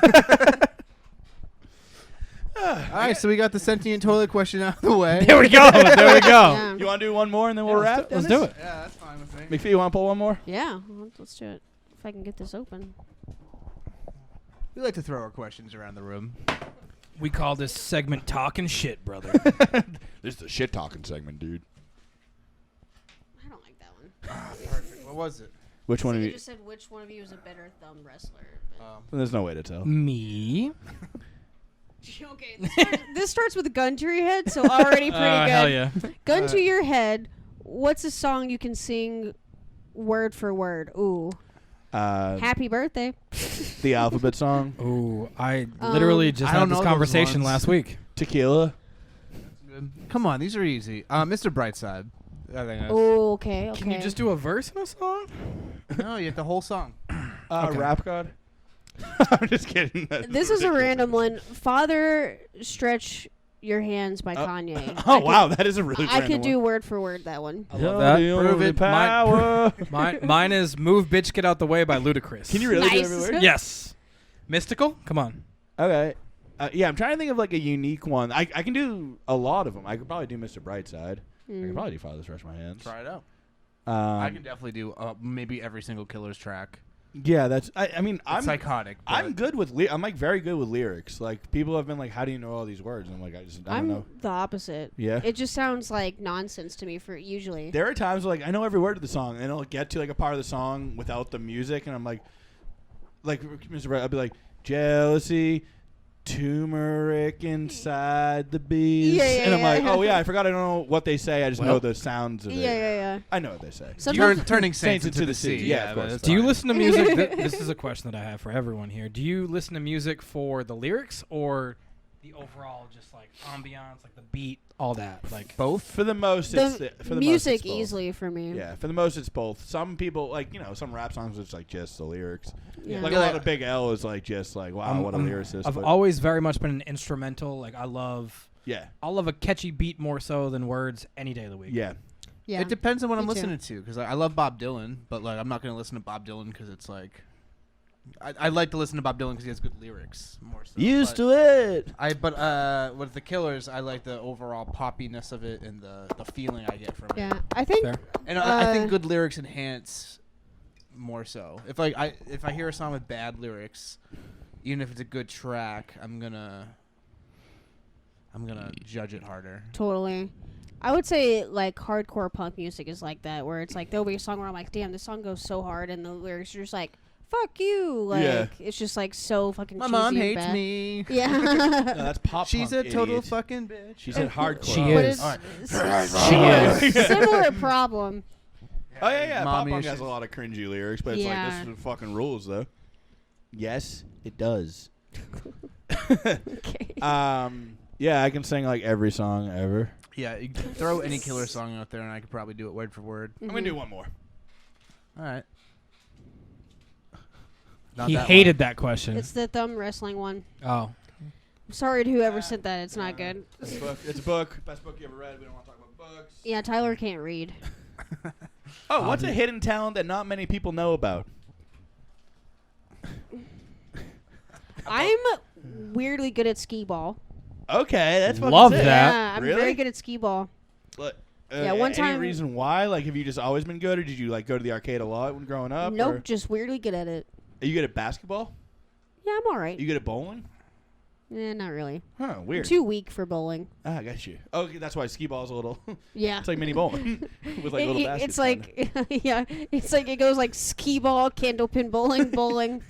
All right, so we got the sentient toilet question out of the way. There we go. There we go. Yeah. You want to do one more and then we'll wrap? Let's Dennis? do it. Yeah, that's fine with me. McFee, you want to pull one more? Yeah, let's do it. If I can get this open. We like to throw our questions around the room. We call this segment "Talking Shit, Brother." This is the shit talking segment, dude. I don't like that one. Perfect. What was it? Which one So of you you? just said which one of you is a better thumb wrestler. There's no way to tell. Me. Okay, this starts with a gun to your head, so already pretty good. Hell yeah. Gun to your head. What's a song you can sing word for word. Ooh. Happy birthday. The alphabet song. Ooh, I literally just I don't had this know those conversation ones. last week. Tequila. Come on, these are easy. Mr. Brightside. I think that's, Oh, okay. Can you just do a verse in a song? no, you have the whole song. Okay. Rap God. I'm just kidding. That's This is a ridiculous. random one. Father, Stretch Your Hands by Kanye. Oh wow, that is a really. I random could do one. word for word that one. I love that. Prove it. Power. Mine is "Move, Bitch, Get Out the Way" by Ludacris. Can you really do Nice. every word? Yes. Mystical? Come on. Okay. Yeah, I'm trying to think of like a unique one. I can do a lot of them. I could probably do Mr. Brightside. I could probably do Father Stretch My Hands. Try it out. Um, I can definitely do maybe every single Killer's track. Yeah, that's. I mean, It's I'm psychotic. I'm but- good with. I'm like very good with lyrics. Like people have been like, "How do you know all these words?" And I'm like, I don't I'm know. the opposite. Yeah. It just sounds like nonsense to me for usually. There are times where, like I know every word of the song, and I'll get to like a part of the song without the music, and I'm like Mr. Bright, I'll be like, jealousy, turmeric inside the bees, Yeah, and I'm yeah, like, yeah. oh yeah, I forgot I don't know what they say. I just know Well. the sounds of it. Yeah. I know what they say. Sometimes Turning saints Saints into the sea. Yeah, of course. that's Do you fine. listen to music? This is a question that I have for everyone here. Do you listen to music for the lyrics or the overall, just like ambiance, like the beat, all that? Like Both. For the most, it's the for the music most, it's both. easily for me. Yeah, for the most, it's both. Some people like some rap songs it's like just the lyrics. Yeah. Like a lot of Big L is like just like wow, what a lyricist. I've but always very much been an instrumental. Like I'll love yeah, a catchy beat more so than words any day of the week. yeah. Yeah. It depends on what Me I'm too. listening to because I love Bob Dylan, but like I'm not gonna listen to Bob Dylan because it's like I like to listen to Bob Dylan because he has good lyrics more so. Used but to it. with the Killers, I like the overall poppiness of it and the feeling I get from it. Yeah. I think Fair. And I think good lyrics enhance more so. If I hear a song with bad lyrics, even if it's a good track, I'm gonna judge it harder. totally. I would say like hardcore punk music is like that, where it's like there'll be a song where I'm like, damn, this song goes so hard, and the lyrics are just like, fuck you. Like Yeah. it's just like so fucking. My cheesy mom and hates bad. me. Yeah. No, that's pop. She's punk, a total idiot. fucking bitch. She said hardcore. She But is. it's Alright. similar, similar problem. Oh yeah. Pop Mommy punk has issues. a lot of cringy lyrics, but it's Yeah. like this is the fucking rules though. Yes, it does. Okay. Yeah, I can sing like every song ever. Yeah, you can throw any Killer song out there, and I could probably do it word for word. I'm gonna do one more. All right. He hated that question. It's the thumb wrestling one. Oh. Sorry to whoever sent that. It's not good. It's a book. It's a book. Best book you ever read. We don't want to talk about books. Yeah, Tyler can't read. Oh, what's a hidden talent that not many people know about? I'm weirdly good at skee ball. Okay, that's fucking Love sick. that. Yeah, I'm Really? very good at skee ball. Look, Yeah, one Any time- reason why? Like, have you just always been good, or did you like go to the arcade a lot when growing up? Nope, or- just weirdly good at it. Are you good at basketball? Yeah, I'm all right. Are you good at bowling? Not really. Huh, I'm weird. too weak for bowling. I got you. Oh, okay, that's why skee ball's a little. Yeah. It's like mini bowling with like little baskets. It's like yeah, it's like it goes like skee ball, candlepin bowling, bowling.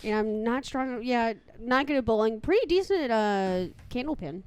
And I'm not strong. Yeah, not good at bowling. Pretty decent at candlepin.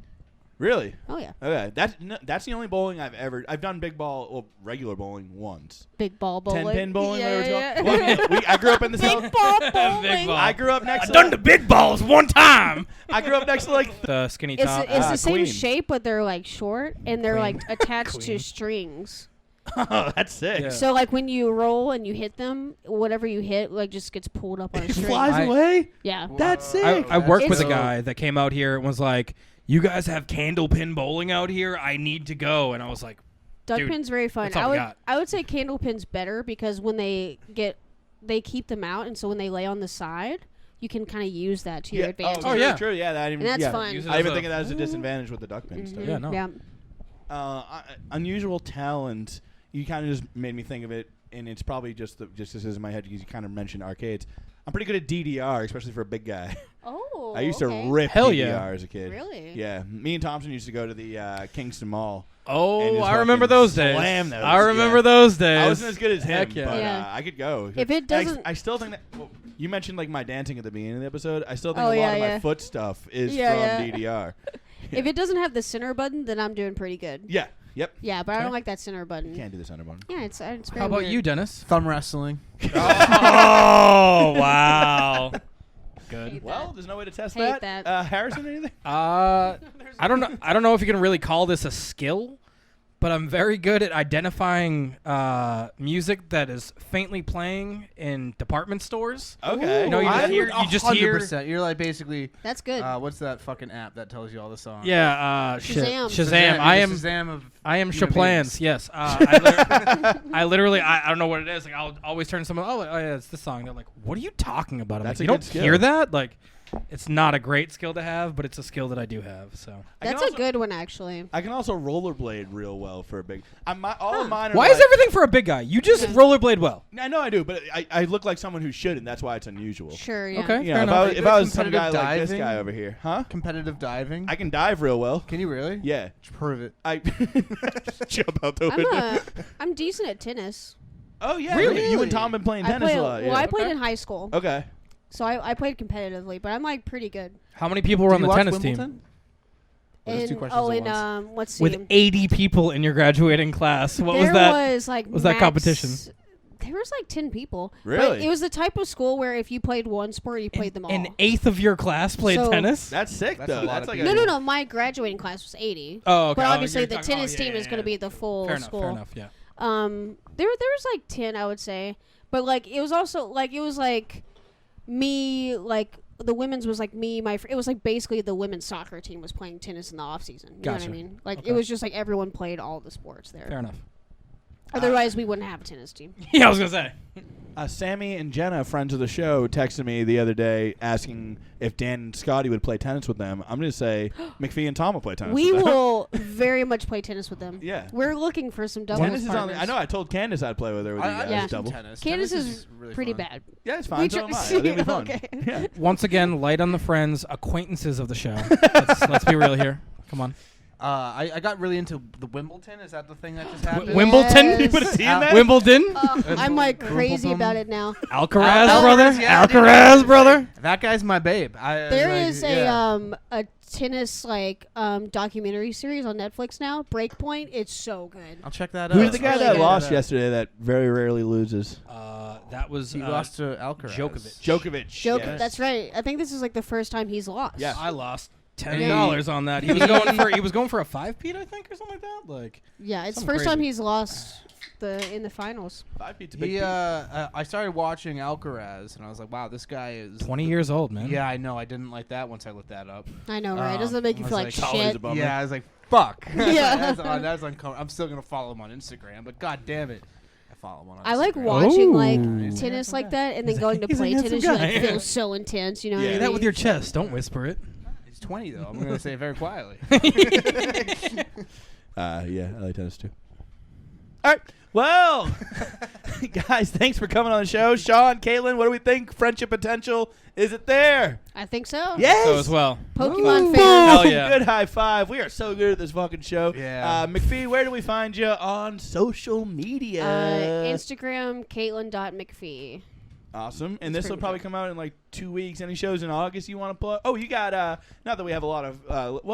Really? Oh yeah, Okay, that's the only bowling I've done big ball, well, regular bowling once. big ball bowling. 10-pin bowling, Yeah, whatever yeah. it's called. Well, I grew up in the Big South. ball bowling. Big ball. I grew up next I to done the big balls one time. I grew up next to like The skinny It's top. it's the same Queen. shape, but they're like short and they're Queen. like attached to Queen. strings. oh, that's sick. Yeah. So like when you roll and you hit them, whatever you hit like just gets pulled up on a It string. flies I- away. Yeah. That's sick. I worked with a It's- guy that came out here and was like, "You guys have candlepin bowling out here? I need to go." And I was like, Duck Dude, pin's very fun. that's all we got. I would say candlepin's better because when they keep them out, and so when they lay on the side, you can kind of use that to your advantage. Oh, yeah. true. Yeah, that even. And that's yeah. fun. Use it I as even a- think of that as a disadvantage with the duck pin stuff. Mhm. Yeah, no. Yeah. Unusual talent. You kind of just made me think of it, and it's probably just this is in my head because you kind of mentioned arcades. I'm pretty good at DDR, especially for a big guy. Oh. I used okay. to rip Hell DDR yeah. as a kid. Really? Yeah, me and Thompson used to go to the Kingston Mall. And "Oh, just I remember fucking those days. slam those, I remember yeah. those days." I wasn't as good as him, Heck yeah. but Yeah. I could go. If it And doesn't- I still think that. Well, you mentioned like my dancing at the beginning of the episode. I still think Oh, a lot yeah, of my yeah. foot stuff is Yeah, from yeah. DDR. If it doesn't have the center button, then I'm doing pretty good. Yeah, Yep. Yeah, but I Okay. don't like that center button. Can't do the center button. Yeah, it's very How about weird. you, Dennis? Thumb wrestling. Oh wow. Good. Hate Well, that. there's no way to test Hate that. that. Harrison, anything? I don't know. I don't know if you can really call this a skill, but I'm very good at identifying music that is faintly playing in department stores. Okay. You know, you just hear. 100%. You're like basically. That's good. What's that fucking app that tells you all the songs? Yeah, Shazam. Shazam. You're I the am. Shazam of I am human Chaplans. beings. Yes. I literally. I don't know what it is. Like I'll always turn to someone. Oh yeah, it's this song. They're like, "What are you talking about?" I'm That's like, a you good don't skill. hear that? Like, it's not a great skill to have, but it's a skill that I do have. So. That's a good one, actually. I can also rollerblade real well for a big. All of mine are. Why like, is everything for a big guy? You just rollerblade well. I know I do, but I look like someone who shouldn't. That's why it's unusual. Sure, yeah. Okay. Yeah, Fair if enough. if I was some Competitive guy like this diving? guy over here, huh? Competitive diving. I can dive real well. Can you really? Yeah, Prove it. I jump out the window. I'm decent at tennis. Oh yeah, Really? You and Tom been playing tennis a lot. Well, Yeah. I played Okay. in high school, Okay. so I played competitively, but I'm like pretty good. How many people were on Do the you watch tennis team? Wimbledon? Well, there's two questions Oh, at and once. let's see. With 80 people in your graduating class. What was there that? was like was that max- competition? There was like 10 people. Really? But it was the type of school where if you played one sport, you played them all. An eighth of your class played So- tennis? That's sick That's a though. lot That's of like No, a, no, no. My graduating class was 80. Oh, okay. But Oh, obviously you're the talking- tennis yeah, team yeah, is going to yeah. be the full Fair enough, school. fair enough, yeah. There was like 10, I would say. But like it was also like it was like me like the women's was like me it was like basically the women's soccer team was playing tennis in the off season. You know what I Gotcha. mean? Like Okay. it was just like everyone played all the sports there. Fair enough. Otherwise we wouldn't have a tennis team. Yeah, I was going to say. Sammy and Jenna, friends of the show, texted me the other day asking if Dan and Scotty would play tennis with them. I'm going to say McFee and Tom will play tennis We with them. will very much play tennis with them. Yeah. We're looking for some doubles Tennis is on. partners. I know. I told Candace I'd play with her. With you guys. Yeah. Double. Tennis. Candace Tennis is really pretty fun. bad. Yeah, it's fine. So am I. I think it'll be fun. Okay. Yeah. Once again, light on the friends, acquaintances of the show. let's be real here. Come on. I got really into the Wimbledon. Is that the thing that just happened? Wimbledon? Yes. You put a T in that? Wimbledon? I'm like crazy about it now. Alcaraz, brother? yeah, dude. Alcaraz, brother? That guy's my babe. There is a tennis like documentary series on Netflix now. Breakpoint. It's so good. I'll check that out. Who's the guy really that good. lost yesterday that very rarely loses? That was He lost to Alcaraz. Djokovic. Djokovic. Joke. Yes. That's right. I think this is like the first time he's lost. Yeah. I lost $10 on that. He was going for a 5-peat, I think, or something like that. Like Yeah, it's the Something first time crazy. he's lost in the finals. 5 feet's a big He feat. I started watching Alcaraz and I was like, wow, this guy is 20 years old, man. Yeah, I know. I didn't like that once I looked that up. I know, right? Doesn't it make you I feel was like like, always a shit? bummer. Yeah, I was like, fuck. Yeah. that's uncomfortable. I'm still gonna follow him on Instagram, but god damn it, I follow him on Instagram. I like watching like Ooh. tennis like that, and then going to he's a play handsome tennis. You like guy. feel so intense. You know? Yeah. what I Say that mean? with your chest. Don't whisper it. He's 20 though. I'm gonna say it very quietly. Yeah, I like tennis too. All right. Well, guys, thanks for coming on the show. Sean, Caitlin, what do we think? Friendship potential, is it there? I think so. Yes. So as well. Pokemon Ooh. fans. Hell yeah. Good high five. We are so good at this fucking show. Yeah. McFee, where do we find you on social media? Instagram, Caitlin.McFee. Awesome. And It's this will pretty probably good. come out in like 2 weeks. Any shows in August you want to plug? Oh, you got, not that we have a lot of,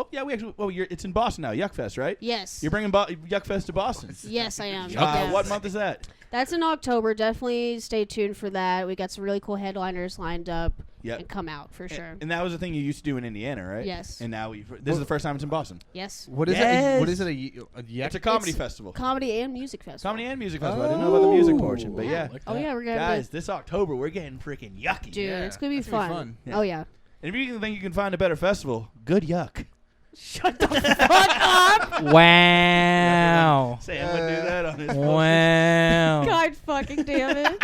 it's in Boston now, Yuckfest, right? Yes. You're bringing Yuckfest to Boston. Yes, I am. Yeah. What month is that? That's in October. Definitely stay tuned for that. We got some really cool headliners lined up Yep. and come out for sure. And that was the thing you used to do in Indiana, right? Yes. And now this is the first time it's in Boston. Yes. What is Yes. it? What is it? It's a comedy It's festival. Comedy and music festival. Comedy and music festival. I didn't know about the music portion, but yeah. Oh yeah, we're gonna Guys, this October we're getting freaking yucky. dude, Yeah, it's gonna be that's gonna fun. be fun. Oh yeah. And if you think you can find a better festival, good yuck. Wow. Sam would do that on his Wow. God fucking damn it.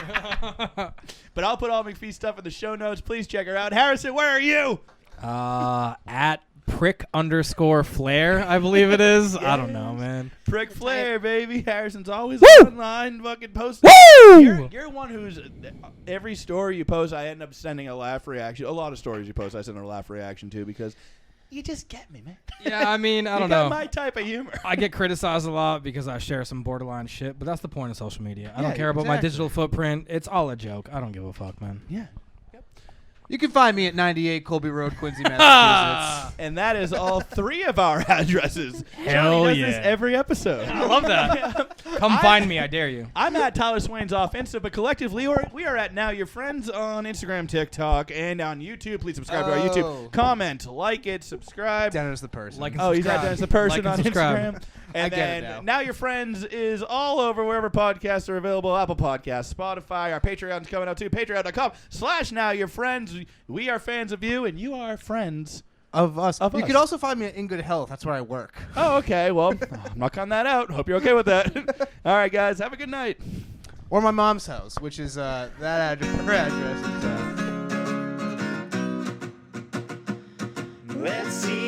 But I'll put all McPhee stuff in the show notes. Please check her out. Harrison, where are you? At prick_flair, I believe it is. I don't know, man. Prick Flair, baby. Harrison's always Woo! online fucking posting. Woo! You're one who's every story you post, I end up sending a laugh reaction. A lot of stories you post, I send a laugh reaction to because you just get me, man. Yeah, I mean, I You don't got know. my type of humor. I get criticized a lot because I share some borderline shit, but that's the point of social media. I don't Yeah, care about my exactly. digital footprint. It's all a joke. I don't give a fuck, man. Yeah. Yep. You can find me at 98 Colby Road, Quincy, Massachusetts. And that is all 3 of our addresses. Hell Johnny does yeah. this every episode. I love that. Come find me, I dare you. I'm at Tyler Swain's off Insta, but collectively we are at Now Your Friends on Instagram, TikTok, and on YouTube. Please subscribe to our Oh. YouTube. Comment, like it, subscribe. Dennis the person. Like and Oh, he's at subscribe. Dennis the person Like and on subscribe. Instagram. And I get it then now. Now Your Friends is all over wherever podcasts are available. Apple Podcasts, Spotify. Our Patreon's coming out too. Patreon.com/NowYourFriends. We are fans of you, and you are friends. of us. Of You us. could also find me at In Good Health. That's where I work. Oh, okay. Well, knock on that out. Hope you're okay with that. All right, guys. Have a good night. Or my mom's house, which is that address. Her address is. Let's see